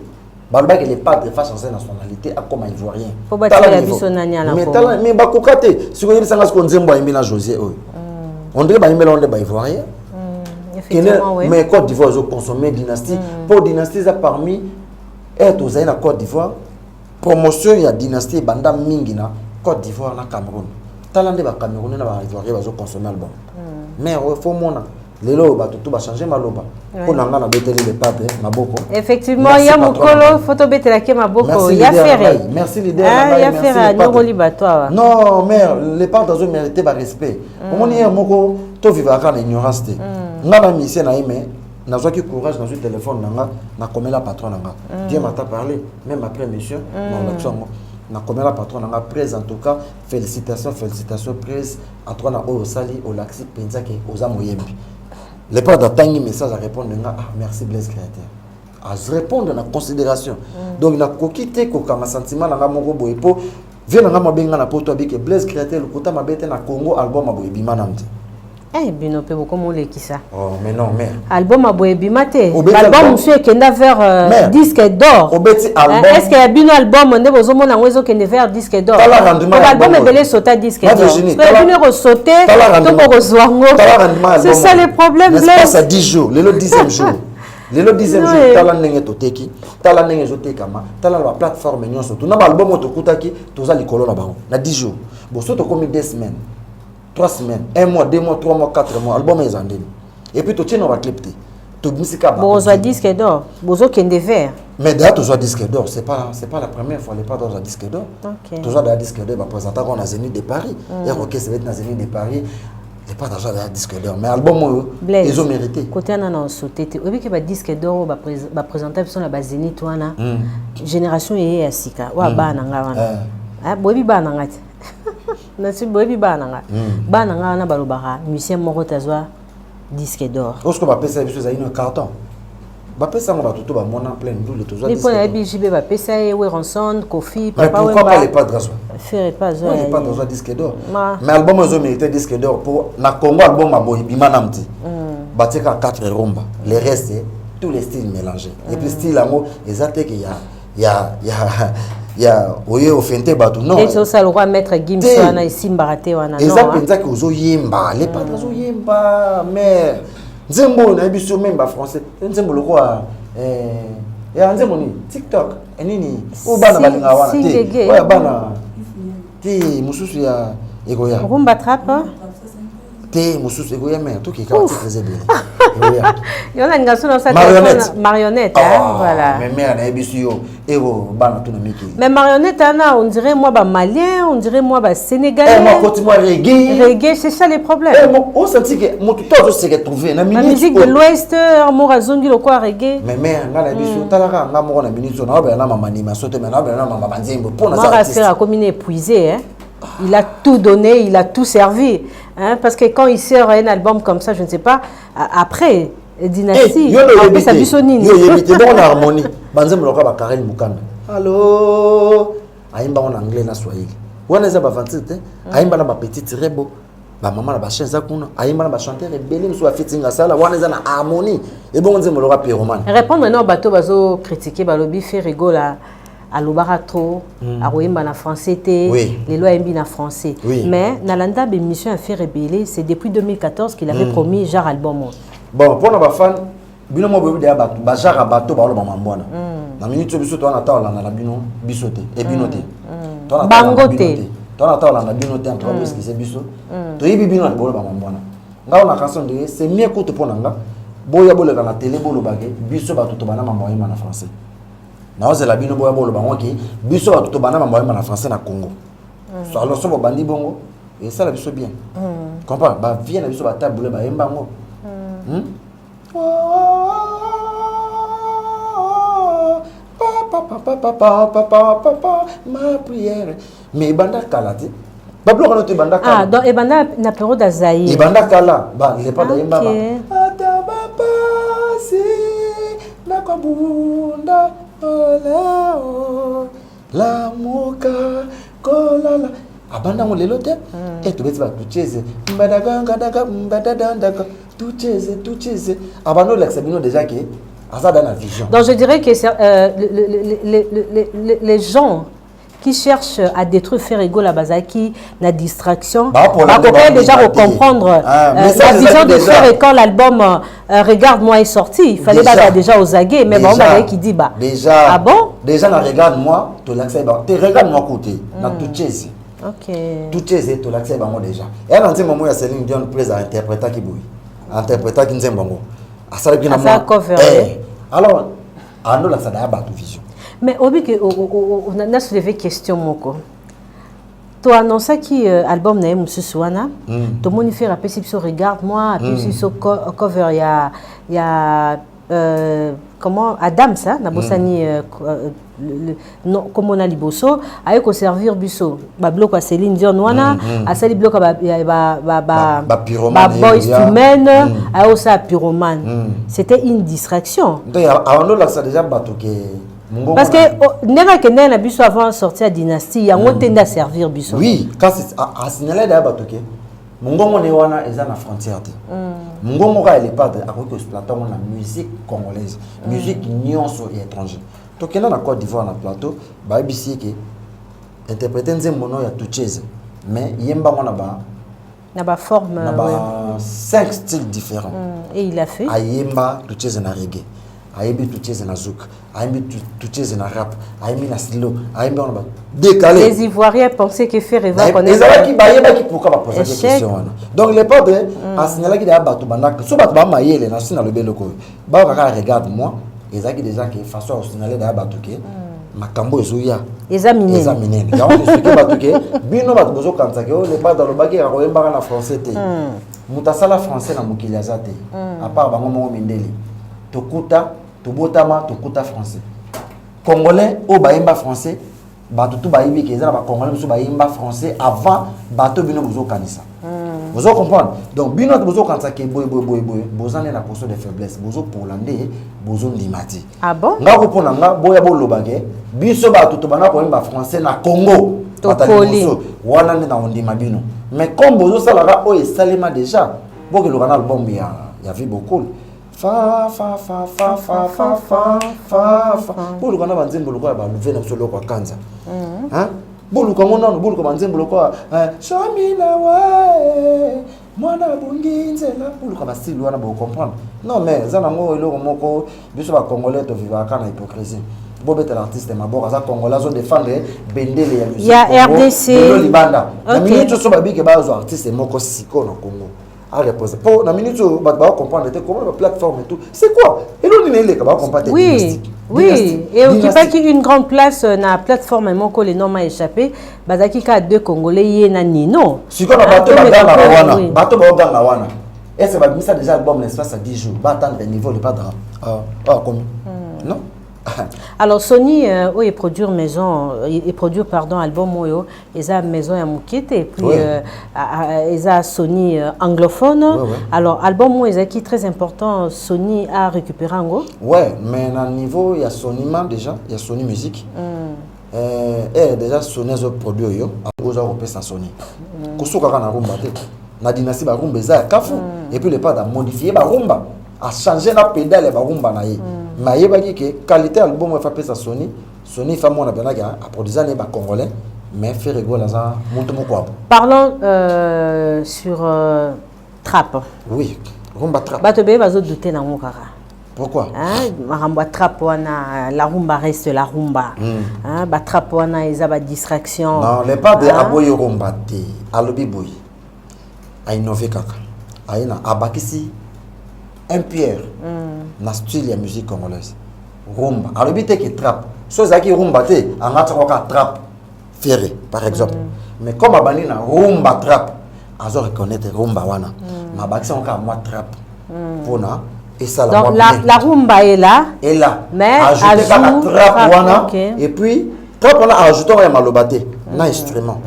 [SPEAKER 2] ba lo ba ke les pas de faire changer nationalité a comme ivoirien
[SPEAKER 1] faut ba la biso nanya la
[SPEAKER 2] mais ba kokate siko yebisa nga ko nzembo ayimbi na José oyo on dirait ba yimela on ba ivoirien
[SPEAKER 1] oui.
[SPEAKER 2] Mais Côte d'Ivoire ils ont consommé dynastie pour dynastie ça parmi être aux na Côte d'Ivoire promotion ya dynastie banda mingi na Côte d'Ivoire na Cameroun talande ba Cameroun na ba ivoirien ils ont consommé album mais il faut mona lelo ba tout ba changer maloba pour nanga na beteli les papes maboko
[SPEAKER 1] effectivement il y a mokolo photo betela ke maboko il y a ferré
[SPEAKER 2] merci leader
[SPEAKER 1] il y a ferré nyongoli bato
[SPEAKER 2] non mais les papes ont mérité ba respect omoni moko to vivre à ignorance ngana mission na ime nazwa ki courage dans le téléphone nanga na komela patron nanga Dieu m'a parlé même après mission na l'action na komela patron nanga presse en tout cas félicitations presse en toi na o sali o laxi penza ke oza moyembi les pas d'attendre message à répondre nga merci Blaise Créateur à répondre na considération donc na kokite ko kama sentiment nanga moko boye po vient nanga mabenga na poto abike Blaise Créateur le kota mabete na Congo album aboye bimanamti.
[SPEAKER 1] Eh bien, on peut beaucoup moins qui ça.
[SPEAKER 2] Oh, mais non, mais.
[SPEAKER 1] Album à Boé Bimate. L'album, monsieur, qui est vers disque d'or. Est-ce qu'il y a bien un album, on est aux hommes, on est vers disque d'or. L'album est belé sauter disque d'or. Parce que bien sauter, tout recevoir. C'est ça le problème.
[SPEAKER 2] C'est pas ça 10 jours, le 10e jour. Le 10e jour, tala nenge toteki, tala nenge jotekama, tala la plateforme nyonso. Tu n'as pas album otokutaki, tu as likolo na bango. Na 10 jours. Bon, surtout comme 2 semaines. 3 semaines, 1 mois, 2 mois, 3 mois, 4 mois, album est en ligne. Et puis, tu tiens, on va clipter. Tu musique à
[SPEAKER 1] bon, on a disque d'or. Bozo qui est de verre.
[SPEAKER 2] Mais d'ailleurs, tu as disque d'or. C'est pas la première fois, les pas dans un disque d'or. Tu as un disque d'or, présentant qu'on a Zénith de Paris. Et ok, c'est dans Zénith de Paris. Les pas dans un disque d'or. Mais album, ils ont mérité.
[SPEAKER 1] Côté on a sauté. Au lieu que le disque d'or, va présenter sur la Zénith, génération est à Sika. Ou à Bananga. Ah, Bobi Bananga. Nasi boyebi bana nga na balobaka musicien moko tazwa disque d'or.
[SPEAKER 2] Est-ce que va pesa biso za ino carton? Ba pesa ngo batuto ba mona plein ndule tozwa
[SPEAKER 1] disque. Ni pona bijibe ba pesa e Weronson, Kofi,
[SPEAKER 2] Papa Wemba. Pourquoi pas les pas de raison?
[SPEAKER 1] Faire pas zo.
[SPEAKER 2] Les pas de raison disque d'or. Mais album ozo mérité disque d'or pour na Congo album aboyi bimana mti. Batika 4 rumba. Les restes tous les styles mélangés. Et puis style amo ezate que il y a oye ofente batu non
[SPEAKER 1] et ça le roi maître Gimso na isimbaraté wana non
[SPEAKER 2] eza penza que ozo yemba les pas ozo yemba mais nzembo na biso même ba français nzembo le roi ya nzembo ni TikTok nini o bana balinga wana te oya bana ti mususu ya egoya
[SPEAKER 1] rumba trap
[SPEAKER 2] te mususu egoya mais tout qui ka très bien
[SPEAKER 1] il y en a une garçon dans sa marionnette voilà
[SPEAKER 2] mais mère na biso yo ego bana tout na miki
[SPEAKER 1] mais marionnette on dirait moi ba malien on dirait moi ba sénégalais
[SPEAKER 2] moi côté moi reggae
[SPEAKER 1] c'est ça les problèmes
[SPEAKER 2] on sentit que mon tout se retrouver na
[SPEAKER 1] musique de l'ouest amour azongi le quoi reggae
[SPEAKER 2] mais mère ngala biso talaka ngamo na minute na ba na mama ni masote mais na ba na mama banzembo pour na
[SPEAKER 1] ça c'est a comme épuisé hein il a tout donné il a tout servi hein parce que quand il sort un album comme ça je ne sais pas après dynastie
[SPEAKER 2] après ça bisonine yo yebite bon harmonie banzembo loka ba Karel Mukanda Allô aimba en anglais na swahili wana za ba vantite aimba na ba petite rebo ba maman na ba chenza kuna aimba na ba chanteur rebelle muso ba fitinga sala wana za na harmonie et bon nzembo loka pyroman
[SPEAKER 1] répondre non bateau bazo critiquer ba lobby fait rigola à l'obarato à roimba na français té les lois imbi na français mais nalanda émission à faire rebelle c'est depuis 2014 qu'il avait promis genre album
[SPEAKER 2] bon pour na ba fan bino mo bobi de ba genre bateau ba lo ba mambona na minute biso to na taola na bino bisote et binote
[SPEAKER 1] bangote
[SPEAKER 2] to na taola na binote en trois parce que c'est biso to yibi bino na bolo ba mambona ngao na chanson de c'est mieux que to ponanga boya bolo na télé bolo bagé biso ba to bana mambo na français na oze la bino boya bolo ba ngoki biso ba to bana mambo na français na Congo so alors so bandi bongo et ça la biso bien comprends ba vient na biso ba table ba embango papa ma prière mais banda kalati ba bloka no te banda kala
[SPEAKER 1] ah donc e banda na période d'Azaï
[SPEAKER 2] e banda kala ba le pas d'ailleurs baba ata papa si na kabunda oleo la moka kolala abanda mo lelo te et to beti ba tucheze mbadaga daga mbadadandaka tucheze abando l'exabino déjà que
[SPEAKER 1] donc je dirais que les gens qui cherchent à détruire Ferrigo la Bazaki, la distraction, on déjà comprendre la vision de Ferrigo quand l'album Regarde-moi est sorti. Il fallait déjà aux aguets, mais bon, qui dit bah.
[SPEAKER 2] Déjà,
[SPEAKER 1] ah bon?
[SPEAKER 2] Déjà, Regarde-moi, tu l'acceptes. Regarde-moi côté, na tucheze.
[SPEAKER 1] Ok.
[SPEAKER 2] Tucheze, tu l'acceptes déjà. Et à un moment, il y a Céline Dion plaise à interpréter qui bouille. Interpréter qui n'aime pas.
[SPEAKER 1] Ça cover.
[SPEAKER 2] Alors, on a ça vision.
[SPEAKER 1] Mais on a soulevé question moko. Tu as annoncé que l'album n'est pas Souana. Tout le monde fait rappeler si regarde-moi, puis sur cover il y a comment Adam ça, Nabosani comme on a liboso, avec au servir busso, ba bloc à Céline Dion wana, à Céline bloc ba boys to men, à osa pyromane. C'était une distraction.
[SPEAKER 2] Donc avant là ça déjà batuke.
[SPEAKER 1] Parce que n'est que n'a busso avant sortir à dynastie, il y a un tende à servir busso.
[SPEAKER 2] Oui, quand c'est à signaler d'ailleurs batuke. Mungongo ne wana eza na frontière te. Mungongo ka elle pas à cause que exploitant la musique congolaise, musique nyonso et étranger. Donc na Côte d'Ivoire na plateau, ba ibisi ke interpréter nzembo no ya tucheze. Mais yemba mona ba
[SPEAKER 1] na ba forme
[SPEAKER 2] na ba 5 styles différents.
[SPEAKER 1] Et il a fait
[SPEAKER 2] ayemba tucheze na reggae. Ayebi tucheze na zouk, ayebi tucheze na rap, ayebi na slow, ayebi on ba décalé.
[SPEAKER 1] Les Ivoiriens pensaient que faire Eva
[SPEAKER 2] connaît. Les Ivoiriens qui bayeba qui pourquoi pas poser des questions. Donc les potes a signalé qu'il y a bateau bandak, so bateau ba mayele na sina le beloko. Ba ka regarde moi, ezaki déjà que façon à signaler da bateau ke makambo ezoya.
[SPEAKER 1] Examiner.
[SPEAKER 2] Examiner. Ya on expliquer bateau ke bino bateau bozo kanza ke le pas dans le bagé a koyemba na français te. Mutasala français na mukili azate. À part bango mo mindeli. Tokuta Tobotama, Tokuta français. Congolais, au Baïmba français, Bato tout Baïbi qui est là, Congolais, au Baïmba français, avant Bato Bino Bozo Kanisa. Vous comprenez? Donc, Bino Bozo Kanisa qui est boy, Bozan est la position de faiblesse, Bozo Polandais, Bozo Ndimati.
[SPEAKER 1] Ah bon?
[SPEAKER 2] Nga Roponanga, Boya Bolo Bagé, Biso Bato Tobana Baïmba français, na Congo.
[SPEAKER 1] Tokoli.
[SPEAKER 2] Wana na Ondima Bino. Mais comme Bozo Salara, oh, et Salima déjà, bon que le album, il y a vu beaucoup. Fa. Bolu kana banzembo lokwa ba luvena solo kwa kanza. Hein? Bolu kwa ngona bolu kwa banzembo lokwa shamina wa mwana bunginzela bolu kwa basili wana ba comprendre. Non mais zana ngo eloko moko biso ba congolais to vivre kana hypocrisie. Bobeta l'artiste maboko za congolais zo défendre bendele ya musique.
[SPEAKER 1] Il y a RDC.
[SPEAKER 2] Libanda. Na minute so ba bike ba zo artiste moko siko na Congo. À reposer. Pour la minute où on va comprendre comment la plateforme et tout. C'est quoi? Et l'on est là, on va comprendre.
[SPEAKER 1] Oui, oui. Et on ne pas qu'il y ait une grande place dans la plateforme et mon collègue non m'a échappé. Bazaki ka deux Congolais y en a ni non.
[SPEAKER 2] Si on a bateau na wana, bateau ba na wana. Est-ce que ça déjà album l'espace à 10 jours. Ba attendre le niveau le pas combien? Non.
[SPEAKER 1] Alors Sony il produit album oyo eza maison ya Mukete et puis eza Sony anglophone. Alors album oyo eza qui très important Sony a récupéré ngo.
[SPEAKER 2] Ouais, mais à niveau il y a Sony déjà, il y a Sony Musique. Déjà Sony a produit yo, aux Européens sans Sony. Kosoka kana rumba te. Na dynastie ba rumba eza kafu et puis le pas a modifié ba rumba, a changé la pédale ba rumba na ye. Mais il y a que qualité album fait sa Sony fait mon appel à produire les congolais mais fait rigoler ça monte mon quoi.
[SPEAKER 1] Parlons sur trap.
[SPEAKER 2] Oui, rumba trap.
[SPEAKER 1] Batebe va douter dans mon cara.
[SPEAKER 2] Pourquoi?
[SPEAKER 1] Rumba trap wana la rumba reste la rumba. Ba trap wana ils a distraction.
[SPEAKER 2] Non, les pas de aboy rumba te alobi boy. A innover kaka. Aina abakisi un pierre. Na style de musique congolaise. Rumba. Alors, il y a des trap. Si vous avez rumba, il y a des trap ferré, par exemple. Mais comme il y a rumba trap, vous reconnaître rumba wana. Ma baki c'est encore moi trap. Et ça
[SPEAKER 1] donc la rumba est là.
[SPEAKER 2] Et là.
[SPEAKER 1] Mais
[SPEAKER 2] ajouter la trap wana. Et puis trap wana ajouter un malobate, un instrument.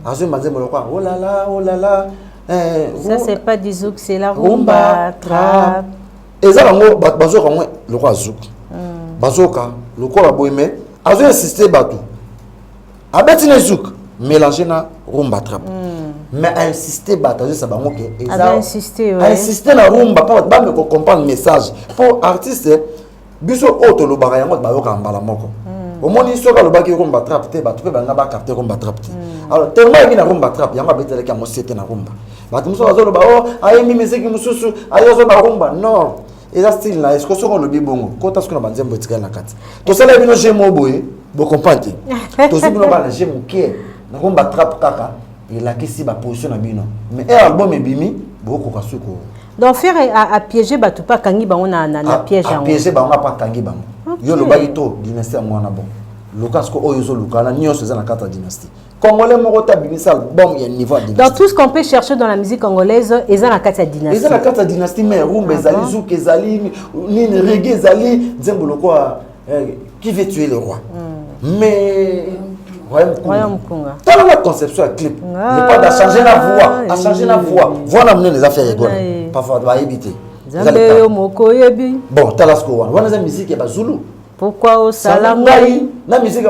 [SPEAKER 2] Azou manze molokwa. Oh là là, oh là là.
[SPEAKER 1] Ça c'est pas du zouk, c'est la rumba trap.
[SPEAKER 2] Et ça, bazoka moi le roi zouk. Bazoka le quoi boyme. Azo insister batou. Abeti ne zouk mélanger na rumba trap. Mais insister batou ça ba moke.
[SPEAKER 1] Insister ouais.
[SPEAKER 2] Insister na rumba pour ba me comprendre message. Pour artiste biso auto lo ba yango ba yoka mbala moko. Au moins il soka lo ba ki rumba trap te batou pe ba nga ba capter rumba trap te. Alors tellement il na rumba trap yango betele ka mo c'était na rumba. Batou so azo lo ba oh ayi mi musique mususu ayi zo ba rumba non. Et ça style là est-ce que sur le bibongo quand est-ce que on va dire botika na kati to sala bino jemo boye bo comprendre to si bino ba la jemo ke na rumba trap kaka et la kisi ba position na bino mais album e bimi bo ko kasuko
[SPEAKER 1] donc faire à piéger batu pas kangi ba on na piège
[SPEAKER 2] en piéger ba on pas kangi ba yo lo ba ito dynastie mwana bon Lucas ko oyo zo lukala nyonso za na kata dynastie Congolais Morota Bimisa album il y a niveau de dynastie.
[SPEAKER 1] Dans tout ce qu'on peut chercher dans la musique congolaise, ils ont la carte dynastie.
[SPEAKER 2] Ils ont la carte dynastie mais rumba ezali zouk ezali ni reggae ezali nzembolo quoi qui veut tuer le roi. Mais
[SPEAKER 1] Royaume Conga.
[SPEAKER 2] Dans la conception à clip, il n'est pas de changer la voix, à changer la voix. Voilà mener les affaires rigoler. Parfois doit éviter. Bon, Talasco on a la musique est Zulu.
[SPEAKER 1] Pourquoi au Salangai?
[SPEAKER 2] La musique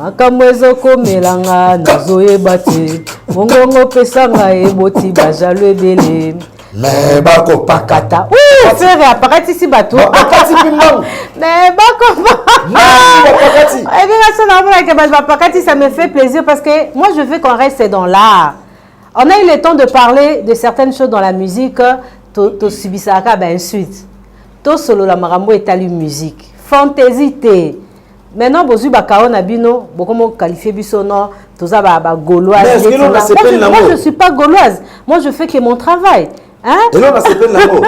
[SPEAKER 1] akamwezo komelanga nazoyeba te mongongo pesanga eboti bajalo ebele
[SPEAKER 2] mais bako pakata
[SPEAKER 1] frère apakati si bato
[SPEAKER 2] pakati pimang
[SPEAKER 1] mais bako
[SPEAKER 2] pakati
[SPEAKER 1] et bien ça normalement que pakati ça me fait plaisir parce que moi je veux qu'on reste dans l'art. On a eu le temps de parler de certaines choses dans la musique to subisaka ben ensuite to solo la marambo etali musique fantaisie te. Maintenant, bozu bakao na bino, bokomo qualifier biso non, toza ba gauloise. Moi je suis pas gauloise. Moi je fais que mon travail. Hein?
[SPEAKER 2] Et là on a s'appelle là-haut.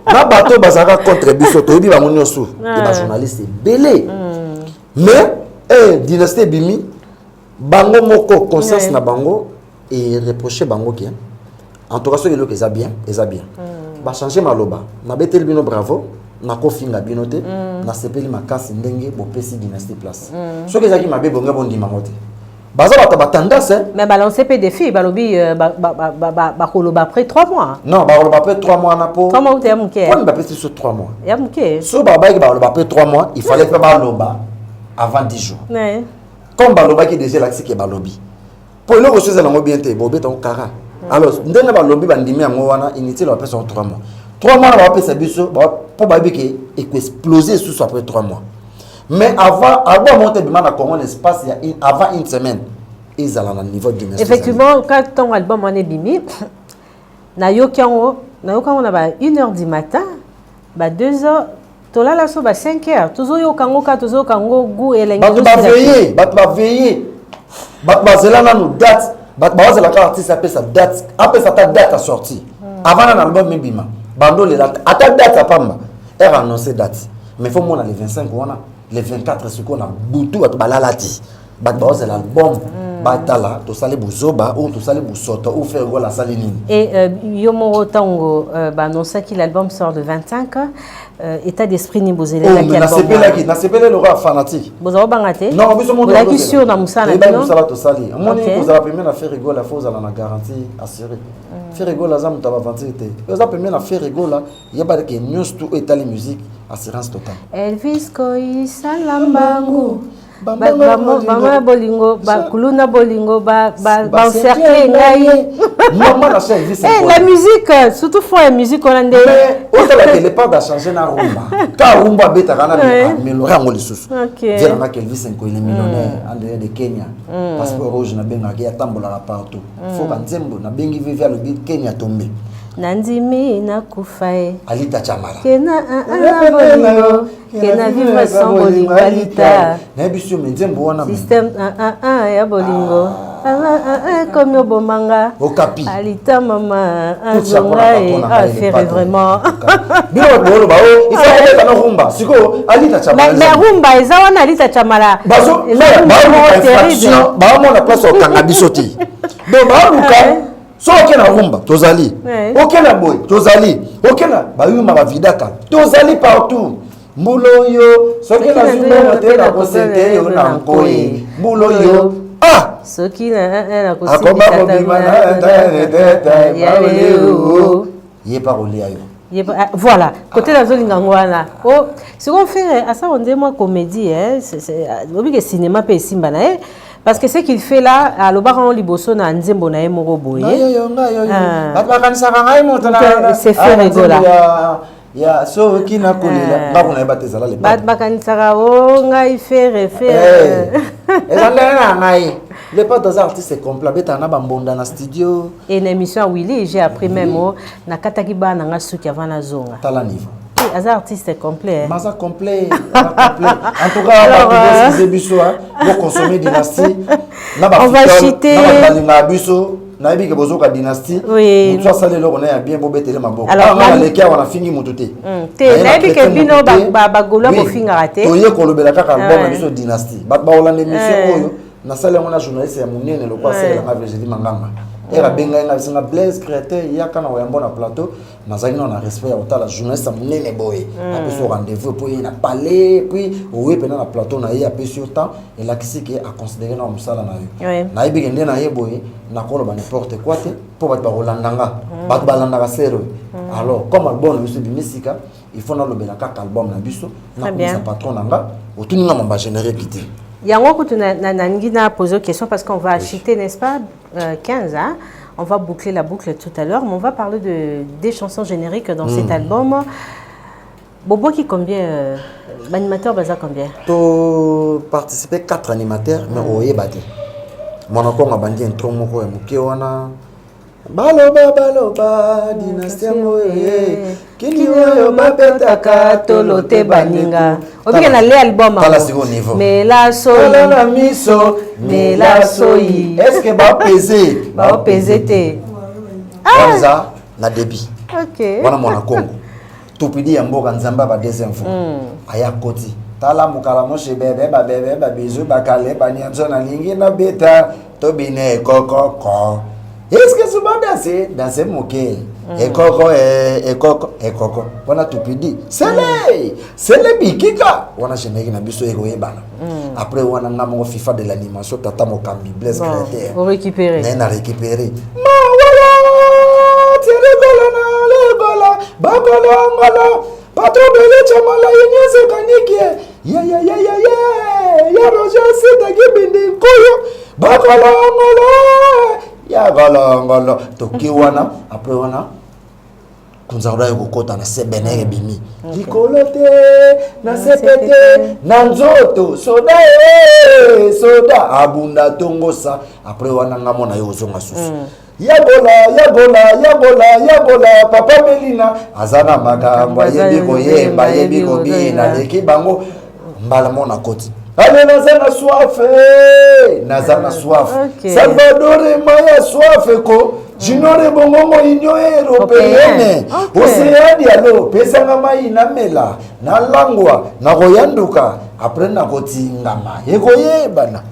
[SPEAKER 2] Na bato bazaka contre biso, to bi ba monyosu, et ba journaliste belé. Mais dynastie bimi bango moko conscience na bango et reprocher bango qui en tout cas ce que ça bien, ça bien. Ba changer maloba. Na betel bino bravo. Na kofinga binote na sepeli makasi ndenge bopesi dynastie place so que ça qui m'a bé bonga bondi mamote baza ba tendance
[SPEAKER 1] mais balancer pe des filles balobi ba koloba après 3 mois
[SPEAKER 2] non ba koloba après 3 mois na po
[SPEAKER 1] comment vous t'amuke
[SPEAKER 2] on va passer sur 3 mois
[SPEAKER 1] ya muke
[SPEAKER 2] so ba koloba après 3 mois il fallait pas baloba avant 10 jours
[SPEAKER 1] ouais
[SPEAKER 2] comme baloba qui déjà l'axi qui balobi pour le reçu za ngo bien te bobé ton kara alors ndenge balobi bandimi yango wana inutile après 3 mois 3 mois, on va passer biso pour exploser sous après 3 mois. Mais avant monter de à Congo, l'espace avant une semaine, ils allaient à niveau du ministère.
[SPEAKER 1] Effectivement, quand ton album en est bimi, na yokango on a 1h du matin, 2h, tola la so 5h, toujours yokango ka toujours kango goût et les.
[SPEAKER 2] Ba veiller. Ba zelana nous date, ba zela ka artiste appelle sa date, après sa date à sortir. Avant l'album bima. Bando les dates. À ta date, Pamba. Elle a annoncé date. Mais il faut que les 25, les 24, ce qu'on a boutou à Balalati. C'est l'album. batala to sali buzoba ou to sali busoto ou faire la sali nini.
[SPEAKER 1] Et Yomo Tango annonça que l'album sort le 25. État d'esprit ni bozele
[SPEAKER 2] la qui album. Na sepele le fanatique.
[SPEAKER 1] Bozo bangate?
[SPEAKER 2] Non, biso mo
[SPEAKER 1] la qui sur na musala
[SPEAKER 2] non. Ba musala to sali. Moni vous avez permis na faire rigola faut za na garantie assurée. Faire rigola za mutaba vanité. Vous avez permis na faire rigola, il y a pas que news tout état la musique assurance totale.
[SPEAKER 1] Elvis Koi Salambangu. Bama bolingo ba kuluna bolingo ba cercle ngai.
[SPEAKER 2] Maman la chaîne Elvis.
[SPEAKER 1] La musique surtout faut la musique hollandaise.
[SPEAKER 2] Mais autant la le pas da changer na rumba. Ka rumba beta kana améliorer en lisusu. Dire na Elvis Koi le millionnaire en dehors de Kenya. Passeport rouge na benga ya tambola partout. Faut ba nzembo na bengi vive à le Kenya tomber.
[SPEAKER 1] Nandimi na kufae
[SPEAKER 2] Alita Chamala
[SPEAKER 1] kena bolingo kena vivre sans bolingo Alita
[SPEAKER 2] na biso menzembo wana
[SPEAKER 1] système ya bolingo comme yo bomanga
[SPEAKER 2] okapi
[SPEAKER 1] Alita mama azonga faire vraiment
[SPEAKER 2] bilo bolo ba il faut que na rumba siko Alita Chamala
[SPEAKER 1] mais rumba eza wana Alita Chamala
[SPEAKER 2] bazo ba mona place au kanga bisoti donc ba luka so okena rumba tozali okena boy tozali okena bayuma ba vidaka tozali partout mbulo yo so okena zuma tena kosete yo na nkoi mbulo yo
[SPEAKER 1] soki na
[SPEAKER 2] akoma kobimana ye parole ayo
[SPEAKER 1] voilà côté la zone ngangwana oh ce qu'on fait à ça on dit moi comédie c'est obi que cinéma pe simba na parce que ce qu'il fait là à l'obaran liboso na nzembo na moko boye c'est fait rigola
[SPEAKER 2] ya so kina kolela ngakuna batezala le
[SPEAKER 1] bakanisaka o ngai faire
[SPEAKER 2] ezanga ngai le pas des artistes c'est complet beta na bambonda na studio
[SPEAKER 1] et une émission Willy j'ai appris même na kataki ba na ngasuki avant na zonga
[SPEAKER 2] tala niveau
[SPEAKER 1] az artiste complet
[SPEAKER 2] maza complet en tout cas ba biso pour consommer dynastie na ba
[SPEAKER 1] on va citer
[SPEAKER 2] na ba biso na bique bozoka dynastie
[SPEAKER 1] oui
[SPEAKER 2] soit ça le on est bien bobetele maboko
[SPEAKER 1] alors
[SPEAKER 2] les cas on a fini mututé
[SPEAKER 1] te na bique bino ba golo bo finga raté
[SPEAKER 2] to ye ko lobela kaka album na biso dynastie ba holanda émission oyo na salle on a journaliste ya munene le quoi c'est la Virginie Manganga era benga nga singa Blaise créateur yaka na oyambo na plateau nazaki na respect ya otala journaliste munene boye apeso rendez-vous pour na parler puis owe pena na plateau na ye apeso temps et la kisiki a considérer na musala na yo na yebi kende na ye boye na koloba n'importe quoi te pour ba rolandanga ba balanda ka sero alors comme album monsieur bimisika il faut na lobela kaka album na biso na sa patron nanga otuni na mamba générer quitter.
[SPEAKER 1] Yango Nangina pose une question parce qu'on va acheter, n'est-ce pas, 15 ans. On va boucler la boucle tout à l'heure, mais on va parler des chansons génériques dans cet album. Bobo qui combien animateurs baza combien?
[SPEAKER 2] To participer 4 animateurs, mais oye bati. Monako ngabandi intro moko ya mukewana. Baloba dynastie moye kini oyo babetaka
[SPEAKER 1] tolote baninga obike na le album
[SPEAKER 2] tala siko niveau
[SPEAKER 1] mais la soyi
[SPEAKER 2] la miso mais la soyi est-ce que ba peser te ça na débit
[SPEAKER 1] OK
[SPEAKER 2] wana mona Congo topidi ya mboka nzamba ba deuxième fois aya koti tala mukala moshe bebe ba bizu bakale banyanzo na lingi na beta to bine kokoko. Est-ce que c'est danser moqué et coco on a tout dit c'est le bikika on a généré na biso ego yebana après on a ngamo FIFA de l'animation tata mokambi Blaise créateur
[SPEAKER 1] on récupérer
[SPEAKER 2] na récupérer ma voilà le gola bakolo ngolo patron bele chamala yenyeze kaniki ya roja seta gibindi koyo bakolo ngolo ya ngolo toki wana après wana kunzarda yokota na sebenere bimi likolote na sepete na nzoto soda abunda tongosa après wana ngamona yo zonga susu yabola papa Melina azana makambo yebi koyemba yebi kobina leki bango mbala mona koti ale nazana soif Salvador Maya soif ko jinore bongongo union européenne océan dialo pesanga mai na mela na langwa na koyanduka après na kotingama ekoyebana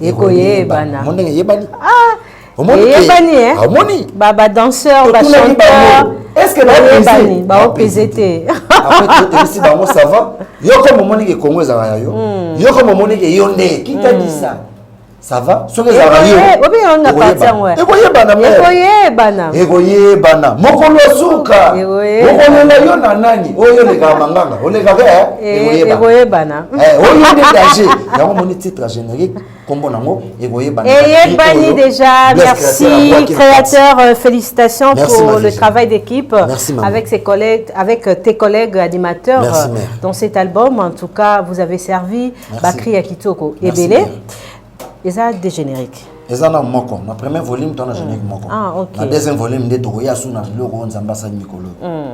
[SPEAKER 2] mondenge yebani
[SPEAKER 1] omoni ba danseur ba chanteur
[SPEAKER 2] est-ce que
[SPEAKER 1] ba opézete
[SPEAKER 2] après ici ba mo ça va yoko momoni ke Congo za yo yoko momoni ke yonde qui t'a dit ça ça va sur les arayo ekoyebana mokolo suka mokolo na yo na nani oyo le kamanganga ole ka
[SPEAKER 1] ekoyebana
[SPEAKER 2] oyo de danger yango moni titre générique kombo nango ekoyebana
[SPEAKER 1] déjà merci créateur félicitations pour le travail d'équipe avec ses collègues avec tes collègues animateurs dans cet album en tout cas vous avez servi Bakri ya Kitoko ebele. Et ça des génériques.
[SPEAKER 2] Et ça na moko. Na premier volume ton générique moko.
[SPEAKER 1] Ah OK.
[SPEAKER 2] Na deuxième volume de Togoya sous na loko nzamba sa Nicolo.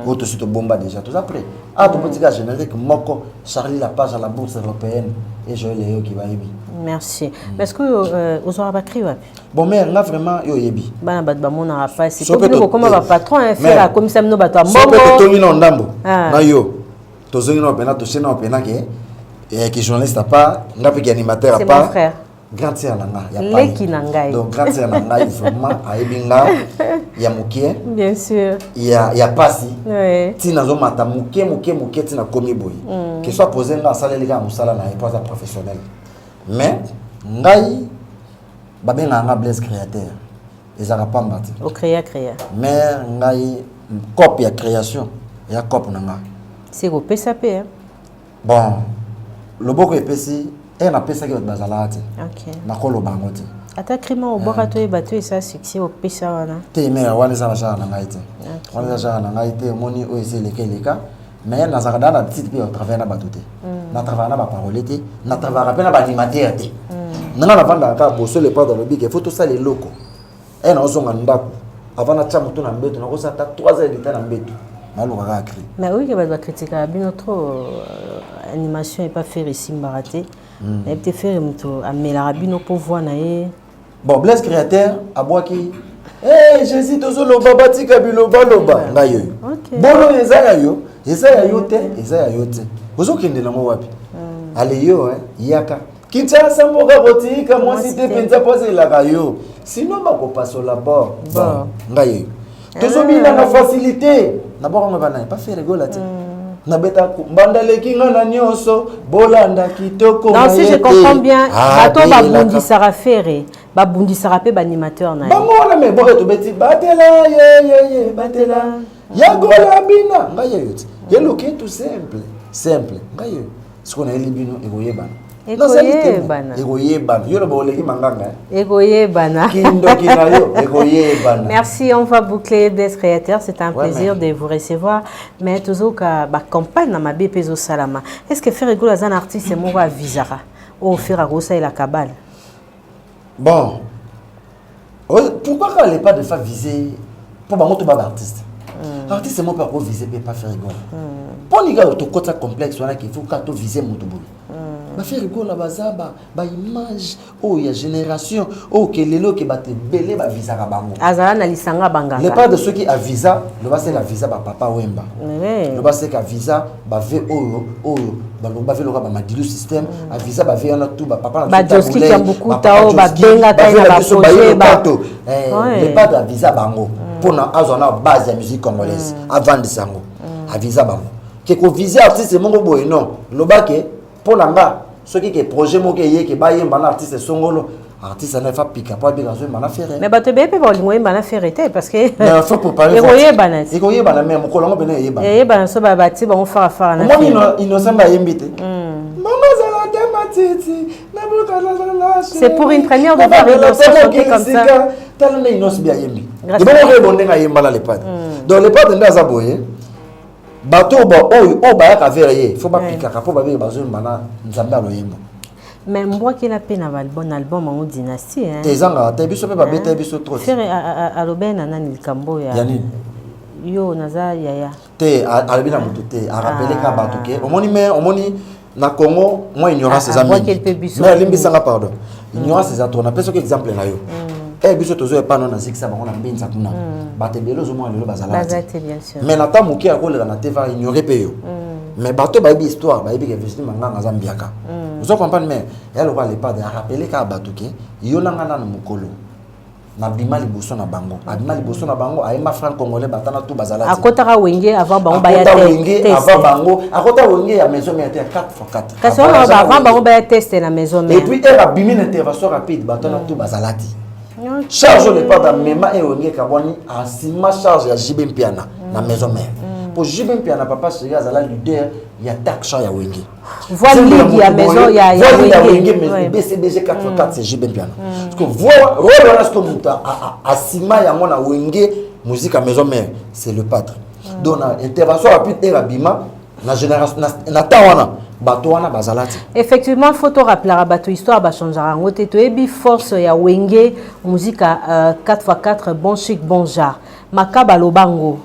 [SPEAKER 2] Auto suite bomba déjà tout après. Ah ton petit générique moko Charlie la page à la bourse européenne et Joël Léo qui va yebi.
[SPEAKER 1] Merci. Parce que aux aura Bakri wapi.
[SPEAKER 2] Bon mais là vraiment yo yebi.
[SPEAKER 1] Bana bat ba mona pas c'est comme ba patron fait la comme ça no bato mbongo.
[SPEAKER 2] So peut to ngino ndambo. Na yo. To zongino pena to chena pena ke et qui journaliste pas, ngapi qui animateur pas.
[SPEAKER 1] C'est mon frère.
[SPEAKER 2] Grand sœur nanga
[SPEAKER 1] ya Leki nangai.
[SPEAKER 2] Donc grand sœur nanga vraiment aibinga ya mukie.
[SPEAKER 1] Bien sûr.
[SPEAKER 2] Ya pasi.
[SPEAKER 1] Oui.
[SPEAKER 2] Tina zo mata mukie tina komi boy. Que soit posé na sala lika musala na pas professionnel. Mais ngai babenga nga Blaise créateur. Ezaka pas mbati.
[SPEAKER 1] Au créa.
[SPEAKER 2] Mais ngai copie ya création ya copie nanga.
[SPEAKER 1] C'est au PSAP hein.
[SPEAKER 2] Bon. Loboko epesi na pesa ki bazala ate.
[SPEAKER 1] OK.
[SPEAKER 2] Na kolo bango te.
[SPEAKER 1] Ata crime au boka to ebato esa succès au pesa wana.
[SPEAKER 2] Te mais wana za bashaka na ngai te. Wana za na ngai te moni o ese leka mais na zakada na petite pe au travers na batote. Na travers na ba parole te, na travers pe na ba animateur te. Nanga na vanda ka bosso le pas dans le big photo ça les locaux. Et na ozonga ndako. Avant na chamuto na mbeto na ko sa ta 3 heures de temps na mbeto.
[SPEAKER 1] Mais oui, il va critiquer notre animation n'est pas fait ici baraté. Mais peut faire mais la rabino pour voir naé.
[SPEAKER 2] Bon, Blaise créateur à boaki. Eh, Jésus tozo loba batika biloba loba ngayo.
[SPEAKER 1] OK.
[SPEAKER 2] Bolo ezaya yo te. Ozo kende na mo wapi? Ale yo yaka. Kinshasa mboka botika moi cité penza poser la gayo. Sinon ba ko passe là-bas. Bon, ngayo. Tozo bila na facilité. D'abord on va pas faire rigoler là. Na beta mbandale kinga na nyoso bolanda kitoko.
[SPEAKER 1] Non, si je comprends bien, bato ba bundi sara ferré, ba bundi sara pe ba animateur na.
[SPEAKER 2] Bango na me bo to beti batela ye batela. Ya gola bina ngaye yote. Yeloke tout simple. Ngaye. Ce qu'on a libino egoyebana.
[SPEAKER 1] Ekoyebana.
[SPEAKER 2] Yo ba oleki manganga.
[SPEAKER 1] Ekoyebana.
[SPEAKER 2] Kindo kinayo ekoyebana.
[SPEAKER 1] Merci, on va boucler Blaise créateur, c'est un plaisir de vous recevoir. Mais toujours ka ba campagne na mabe peso salama. Est-ce que faire rigolo un artiste c'est moi visara ou faire à gosa et la cabale?
[SPEAKER 2] Bon. Pourquoi qu'elle n'est pas de faire viser pour ba moto ba artiste? Artiste c'est moi pas viser pas faire rigolo. Pour les gars to côté complexe on a qu'il faut ka to viser moto boulot. Ba faire rigolo la bazaba ba image oh ya génération oh que lelo ke bate belé ba visa ka bango
[SPEAKER 1] azala na lisanga bangaka
[SPEAKER 2] les pas de ceux qui a visa le ba c'est la visa ba papa wemba le ba c'est ka visa ba ve oh ba lo ba ve lo ba madilu système a visa ba ve na tout ba papa
[SPEAKER 1] ba joski kambuku tao ba benga kaina ba projet ba
[SPEAKER 2] les pas de visa bango pour na azona base ya musique congolaise avant de sango a visa bango que ko visa artiste mongo boy non lo ba ke pour l'anga ce qui est projet mo ke yeke ba yemba na artiste songolo artiste na fa pika pa bien zo mana faire
[SPEAKER 1] mais bato be pe ba lingo yemba na faire té parce que
[SPEAKER 2] mais faut pour parler ekoyebana mais mokolo ngo bene
[SPEAKER 1] yeba so ba bati ba on fara na
[SPEAKER 2] mo innocent ba yembite mama zala de matiti na buka la
[SPEAKER 1] c'est pour une première de faire une chanter comme ça
[SPEAKER 2] tellement innocent bien yembi de bon rebonde nga yemba la le pas donc le pas de ndaza boye bateau ba o ba ya verrier faut pas piquer pour ba besoin mana nzamba lo yembo
[SPEAKER 1] mais moi qui la peine avec bon album en dynastie hein
[SPEAKER 2] tezanga te biso pe ba beta biso trop
[SPEAKER 1] faire à lobena nani likambo ya
[SPEAKER 2] yani
[SPEAKER 1] yo naza ya
[SPEAKER 2] te alibina mutu te a rappeler ka bato ke omoni na Congo moi ignorance ses amis mais limbisanga pardon ignorance ses atona peso que exemple na yo biso tozo pas non na zikisa bango na mbinza kuna batebelo zo mo lelo bazala
[SPEAKER 1] bien sûr
[SPEAKER 2] mais na tamuki akolela na teva ignorer pe yo mais bateau baby histoire baby que Virginie Manganga Zambiaka vous comprenez mais elle va les pas de rappeler ka bateau ki yonanga na mukolo na bima liboso na bango abima liboso na bango ayema franc congolais batana tout bazalati
[SPEAKER 1] akotaka wenge avant bango baya
[SPEAKER 2] test avant bango akota wenge ya maison mais 4x4
[SPEAKER 1] kasi on va avant bango baya test na maison mais
[SPEAKER 2] et puis elle a bimi intervention rapide batana tout bazalati charge le pas da mema et wenge kaboni asima charge ya JB Mpiana na maison mère pour JB Mpiana papa chéri azala leader ya taxe ya wenge
[SPEAKER 1] voilà ligue ya maison ya
[SPEAKER 2] wenge mais BCBG 4x4 c'est JB Mpiana parce que voilà voilà ce que muta asima ya mona wenge musique à maison mère c'est le padre donc intervention rapide et rabima na génération na tawana bato wana bazalati
[SPEAKER 1] effectivement faut te rappeler à bato histoire ba changer en côté to ebi force ya wenge musique à 4x4 bon chic bon genre makaba lobango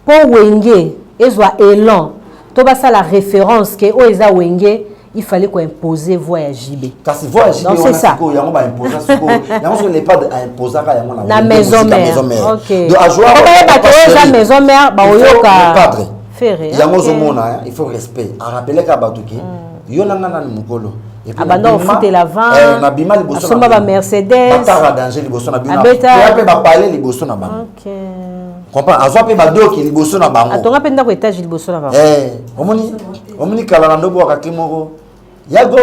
[SPEAKER 1] pour wenge ezwa élan to ba ça la référence que o eza wenge il fallait qu'on imposer voix à JB
[SPEAKER 2] kasi voix à JB
[SPEAKER 1] donc c'est ça
[SPEAKER 2] yango ba imposer siko yango sur les pas imposer ka yango
[SPEAKER 1] na maison mère OK
[SPEAKER 2] de ajoa
[SPEAKER 1] ba maison mère ba oyoka
[SPEAKER 2] padre
[SPEAKER 1] ferré
[SPEAKER 2] yango zomona il faut respect a rappeler ka batuki yonanga na mukolo et puis
[SPEAKER 1] abanda ofute la vent
[SPEAKER 2] na bima liboso
[SPEAKER 1] na ba Mercedes
[SPEAKER 2] batara danger liboso na bina pe ba parler liboso na bango
[SPEAKER 1] OK
[SPEAKER 2] comprends azwa pe ba doki liboso na bango
[SPEAKER 1] atonga pe ndako étage liboso na bango
[SPEAKER 2] omoni kala na ndobo wakati moko yago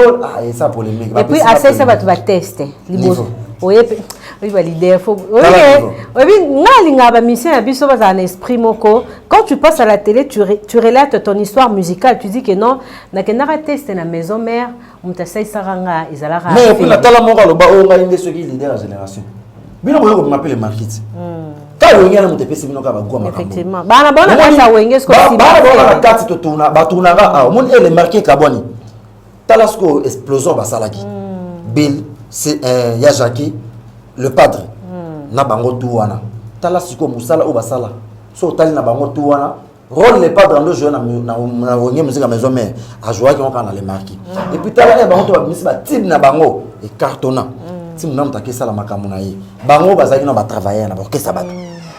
[SPEAKER 2] ça polémique
[SPEAKER 1] et puis assez ça va tu vas tester liboso oyepe oui ba leader faut oui ngalinga ba mission ya biso ba un esprit moko quand tu passes à la télé tu relates ton histoire musicale tu dis que non na kenara tester na maison mère mutasai saranga izalara
[SPEAKER 2] mais puis na tala moko loba o nga inde ceux qui leader la génération bino boyo ko m'appeler market ka wengena mutepesi bino ka bagwa makambo
[SPEAKER 1] effectivement bana bona kasa wenge sko si
[SPEAKER 2] bana bona kati to tuna batunanga a mon ele marqué kaboni talasco explosion basalaki bill c'est ya Jackie le padre na bango tuwana talasiko musala o basala so tali na bango tuwana rôle le padre ndo jouer na wenge musique à maison mère a jouer qui on kana les marqué et puis tala bango to ba misi ba tib na bango et cartonna si mon homme takisa la makamuna yi bango bazaki na ba travailler na ba que ça bat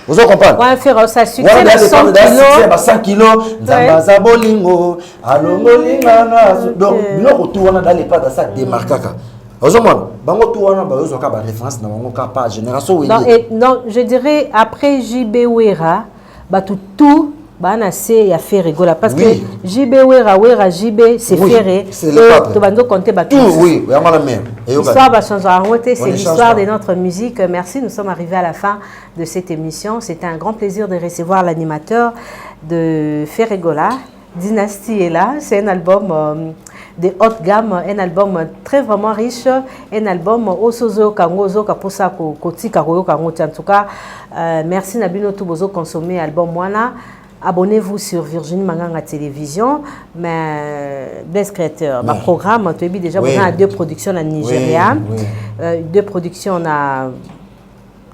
[SPEAKER 2] vous comprenez
[SPEAKER 1] ouais faire ça succès de
[SPEAKER 2] 100 kilos nzambaza bolingo alongolinga na donc biloko tuwana dans les pas de ça démarquaka ozomona bango tuwana ba yozo ka ba référence na bango ka pas génération
[SPEAKER 1] non je dirais après JB Wera ba tout bana c'est ya faire rigola parce que JB Wera JB c'est ferré et to bando compter ba tout
[SPEAKER 2] oui ya mala même
[SPEAKER 1] l'histoire va changer en route c'est l'histoire de notre musique merci nous sommes arrivés à la fin de cette émission c'était un grand plaisir de recevoir l'animateur de Ferregola Dynastie est là c'est un album de haute gamme un album très vraiment riche un album osozo kangozo kaposa kotika koyoka ngoti en tout cas merci Nabino tout bozo consommer album wana. Abonnez-vous sur Virginie Manganga Télévision, mais Blaise Créateur, ma programme, tu as déjà deux productions en Nigeria, deux productions en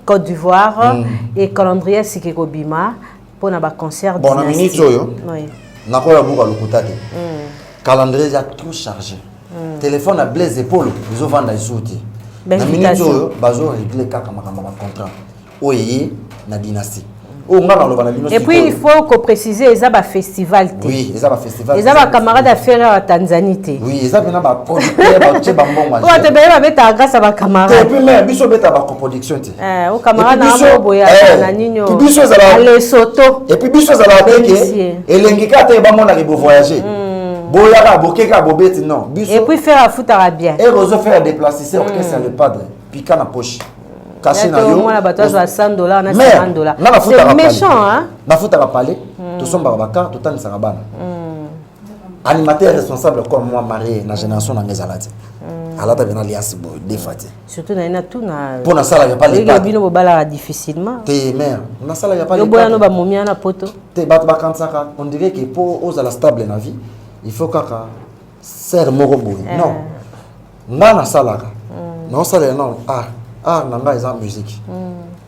[SPEAKER 1] Côte d'Ivoire et calendrier Sikeko Bima pour un concert.
[SPEAKER 2] Bon, on a minute oui. Na ko ya buka lokutate. Calendrier est trop chargé. Téléphone à Blaise Paul, ils ont vendu des outils. Na minute bazo régler kaka makamba contrat. Oye na dynastie.
[SPEAKER 1] Et puis il faut qu'on précise les aba festival.
[SPEAKER 2] Oui, les aba festival.
[SPEAKER 1] Les aba camarades d'affaires à Tanzanie.
[SPEAKER 2] Oui, les aba ba producteur ba tche bambon ma.
[SPEAKER 1] Ouais, te bela beta grâce à ba camarades.
[SPEAKER 2] Et puis mais biso beta ba coproduction te.
[SPEAKER 1] Au camarade na boya na ninyo.
[SPEAKER 2] Puis biso za la
[SPEAKER 1] Lesotho.
[SPEAKER 2] Et puis biso za la teke elengi ka te ba mona ke bo voyager. Boya ka bokeka bobeti non.
[SPEAKER 1] Biso. Et puis faire à foot arabien.
[SPEAKER 2] Et Roso faire déplacer orchestre le padre. Puis kana poche.
[SPEAKER 1] C'est méchant, hein?
[SPEAKER 2] Tout son barbaka, tout en sarabana. Animateur responsable comme moi, marié, na génération d'Angezalati. Alors, tu as l'alliance des fatigue.
[SPEAKER 1] Surtout, na tout na.
[SPEAKER 2] Pour la salle, il n'y a pas les
[SPEAKER 1] gars. Il y a difficilement.
[SPEAKER 2] T'es mère. Na salle, il n'y a pas les
[SPEAKER 1] gars. Il y a momia na poto.
[SPEAKER 2] T'es bat bakansaka. On dirait que pour aux à la stable dans la vie, il faut qu'à serre morobo. Non. Na salle. Non salle non. Nanga eza musique.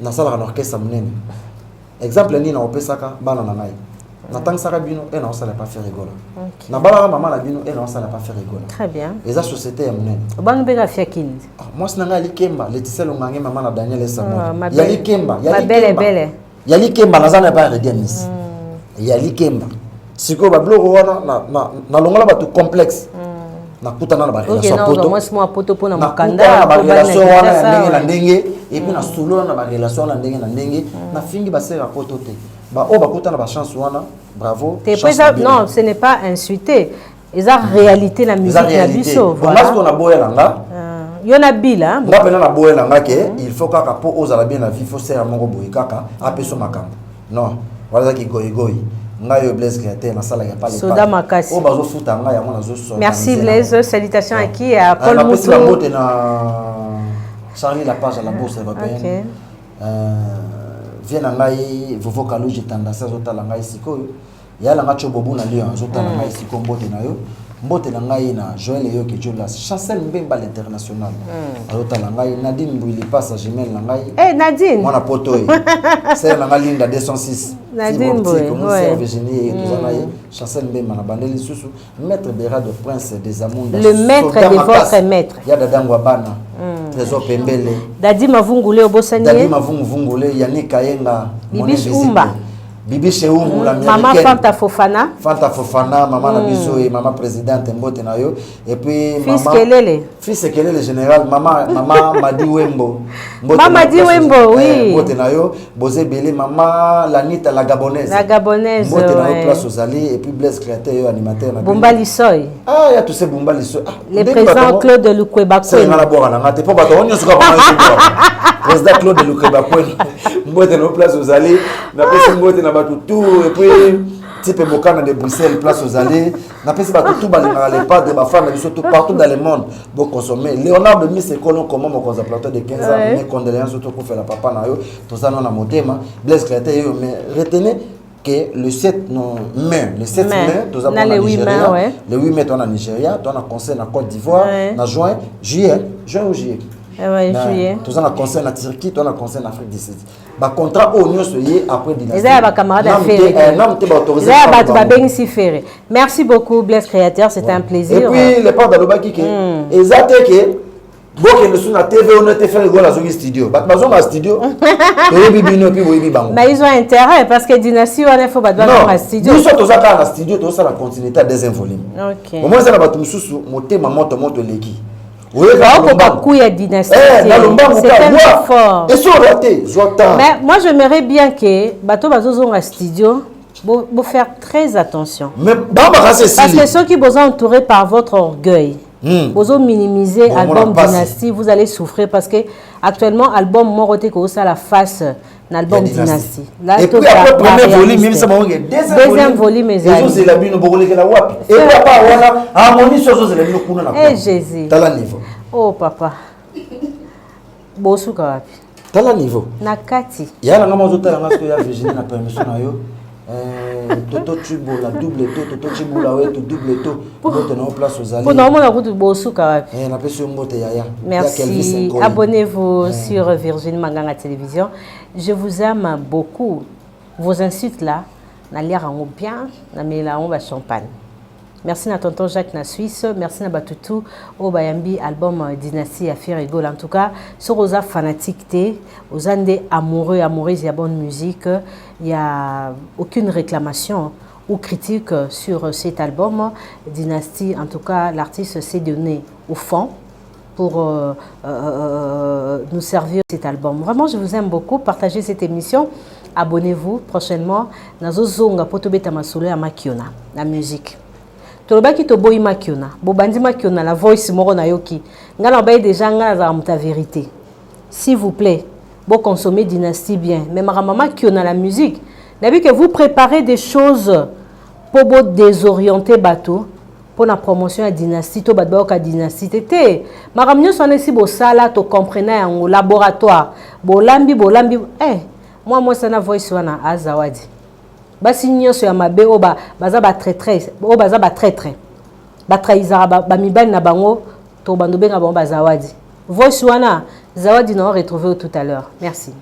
[SPEAKER 2] Na sala na orchestre munene. Exemple ni na opesaka bana na ngai. Na tangsaka bino et na sala pas faire rigola. Na bala maman na bino et na sala pas faire rigola.
[SPEAKER 1] Très bien.
[SPEAKER 2] Eza société ya munene.
[SPEAKER 1] Bana bela fiakil.
[SPEAKER 2] Moi sinanga likemba, Laetitia Longange maman na Daniel Esamo.
[SPEAKER 1] Ya
[SPEAKER 2] likemba,
[SPEAKER 1] ya belle belle.
[SPEAKER 2] Ya likemba na zana pas redia miss. Ya likemba. siko ba bloko wana na longola ba tout complexe na kutana na ba relation poto
[SPEAKER 1] moi moi poto pona
[SPEAKER 2] mukanda ba relation wana na ndenge et puis na solo na ba relation na ndenge na fingi ba sera poto te ba o ba kutana ba chance wana bravo
[SPEAKER 1] non ce n'est pas insulté eza réalité la musique na biso
[SPEAKER 2] voilà parce qu'on a boya langa
[SPEAKER 1] yona bila
[SPEAKER 2] nga pena na boya langa ke il faut kaka po ozala bien na vie faut sera moko boy kaka apeso makambo non voilà ki goy ngayo Blaise Créateur na sala ya pas les
[SPEAKER 1] soda makasi
[SPEAKER 2] o bazo futa nga ya mona zo so
[SPEAKER 1] merci Blaise salutations à qui à Paul Moutou
[SPEAKER 2] la bote na Charlie la page à la bourse européenne vient na ngai vovo kalo jitanda sa zo tala ngai sikoyo ya la ngacho bobu na lio zo tala ngai siko mbote na yo mbote na ngai na Joël yo ke Jolas Chancel Mbemba l'international zo tala ngai Nadine Mbouili passe Jimel na ngai
[SPEAKER 1] Nadine
[SPEAKER 2] mona poto c'est na ngai Linda 206
[SPEAKER 1] Nadine Mbouili
[SPEAKER 2] ouais Virginie tozana Chancel Mbemba na bandeli susu maître Bérard de Prince des Amunda
[SPEAKER 1] le maître de votre maître
[SPEAKER 2] ya dadangwa bana Trésor Pembele
[SPEAKER 1] Dadi Mavungule obosanie
[SPEAKER 2] Dadi Mavungule Yannick Kayenga
[SPEAKER 1] Bibi Umba
[SPEAKER 2] Bibi Cheumbu la
[SPEAKER 1] Maman Fanta Fofana
[SPEAKER 2] maman na biso et maman présidente mbote na yo et puis fils Kelele général maman Madi Wembo
[SPEAKER 1] maman Madi Wembo oui
[SPEAKER 2] mbote na yo Bozé Belé maman Lanita la gabonaise mbote na yo place aux alliés et puis Blaise Créateur yo animateur na
[SPEAKER 1] Bumba Lissoy
[SPEAKER 2] ya tous ces Bumba Lissoy
[SPEAKER 1] le président Claude Lukweba
[SPEAKER 2] c'est na bora na ngate po bato onyo suka ba président Claude Lukweba mbote na place aux alliés na pesi mbote na tout et puis type Bokana de Bruxelles place aux allées na pesi ba tout balinga les pas de ba femme surtout partout dans le monde pour consommer Léonard de Miss Colon comment mon cause plateau de 15 ans mes condoléances surtout pour faire la papa na yo tout ça non na motema Blaise Créateur yo mais retenez que le 7 mai tout ça le 8 mai on a Nigeria on a concert en Côte d'Ivoire en juin ou juillet
[SPEAKER 1] juillet
[SPEAKER 2] tout ça on a concert en Turquie on a concert en Afrique du Sud ba contrat au nyonso yé après dynastie
[SPEAKER 1] ça ba camarade affaire merci beaucoup Blaise Créateur c'était un plaisir
[SPEAKER 2] et puis le part d'alobaki que exact que boke le na TV on était fait rigolo à studio ba bazon na studio et bibino puis boyi bango
[SPEAKER 1] mais ils ont intérêt parce que dynastie on a faut ba dans studio
[SPEAKER 2] nous sommes tous à studio tout ça la continuité deuxième volume
[SPEAKER 1] OK
[SPEAKER 2] au moins ça na ba tumususu motema moto leki
[SPEAKER 1] oui, dynastie. C'est fort. Mais moi, j'aimerais bien que Bato Bazozon à studio, vous faire très attention. Parce que ceux qui vous ont entouré par votre orgueil, vous ont minimisé l'album Dynastie, vous allez souffrir parce que actuellement, l'album Moroté Kosa la face l'album Dynastie.
[SPEAKER 2] Là, et puis après le premier volume, même ça
[SPEAKER 1] deuxième volume, mes amis.
[SPEAKER 2] Et puis après, harmonie sur
[SPEAKER 1] Eh Jésus.
[SPEAKER 2] T'as le niveau.
[SPEAKER 1] Oh papa. Bosuka wapi.
[SPEAKER 2] T'as le niveau.
[SPEAKER 1] Nakati.
[SPEAKER 2] Il y a la maman de la masque, il y a Virginie la permission na yo. Toto Chibola double toto Chibola ouais tout double to. Bote na place aux alliés.
[SPEAKER 1] Pour normalement na bosuka wapi.
[SPEAKER 2] Na peso mbote yaya.
[SPEAKER 1] Merci. Abonnez-vous sur Virginie Manganga Télévision. Je vous aime beaucoup. Vos insultes là, na l'air en bien, na mela on va champagne. Merci à tonton Jacques na Suisse, merci à Batutu au Bayambi album Dynastie à faire rigole. En tout cas, sur aux fanatiques té, aux andés amoureuses, il y a bonne musique, il y a aucune réclamation ou critique sur cet album Dynastie. En tout cas, l'artiste s'est donné au fond pour nous servir cet album. Vraiment, je vous aime beaucoup. Partagez cette émission. Abonnez-vous prochainement. Nazo zonga potobeta masolo ya makiona la musique. Tolobaki to boyi makiona. Bobandi makiona la voice moko na yoki. Ngala baye déjà ngala za muta vérité. S'il vous plaît, bon consommer Dynastie bien. Mais maman kiona la musique. D'habitude que vous préparez des choses pour vous désorienter bateau. Pour la promotion à Dynastie, to batba ka Dynastie tété. Maramnyo sonné si bo sala to comprenez en laboratoire. Bolambi. Moi ça na voice wana azawadi. Basi nyonso ya mabe oba baza ba traître. O baza ba traître. Ba trahizara ba mibali na bango to bando benga bango bazawadi. Voice wana zawadi na retrouver tout à l'heure. Merci.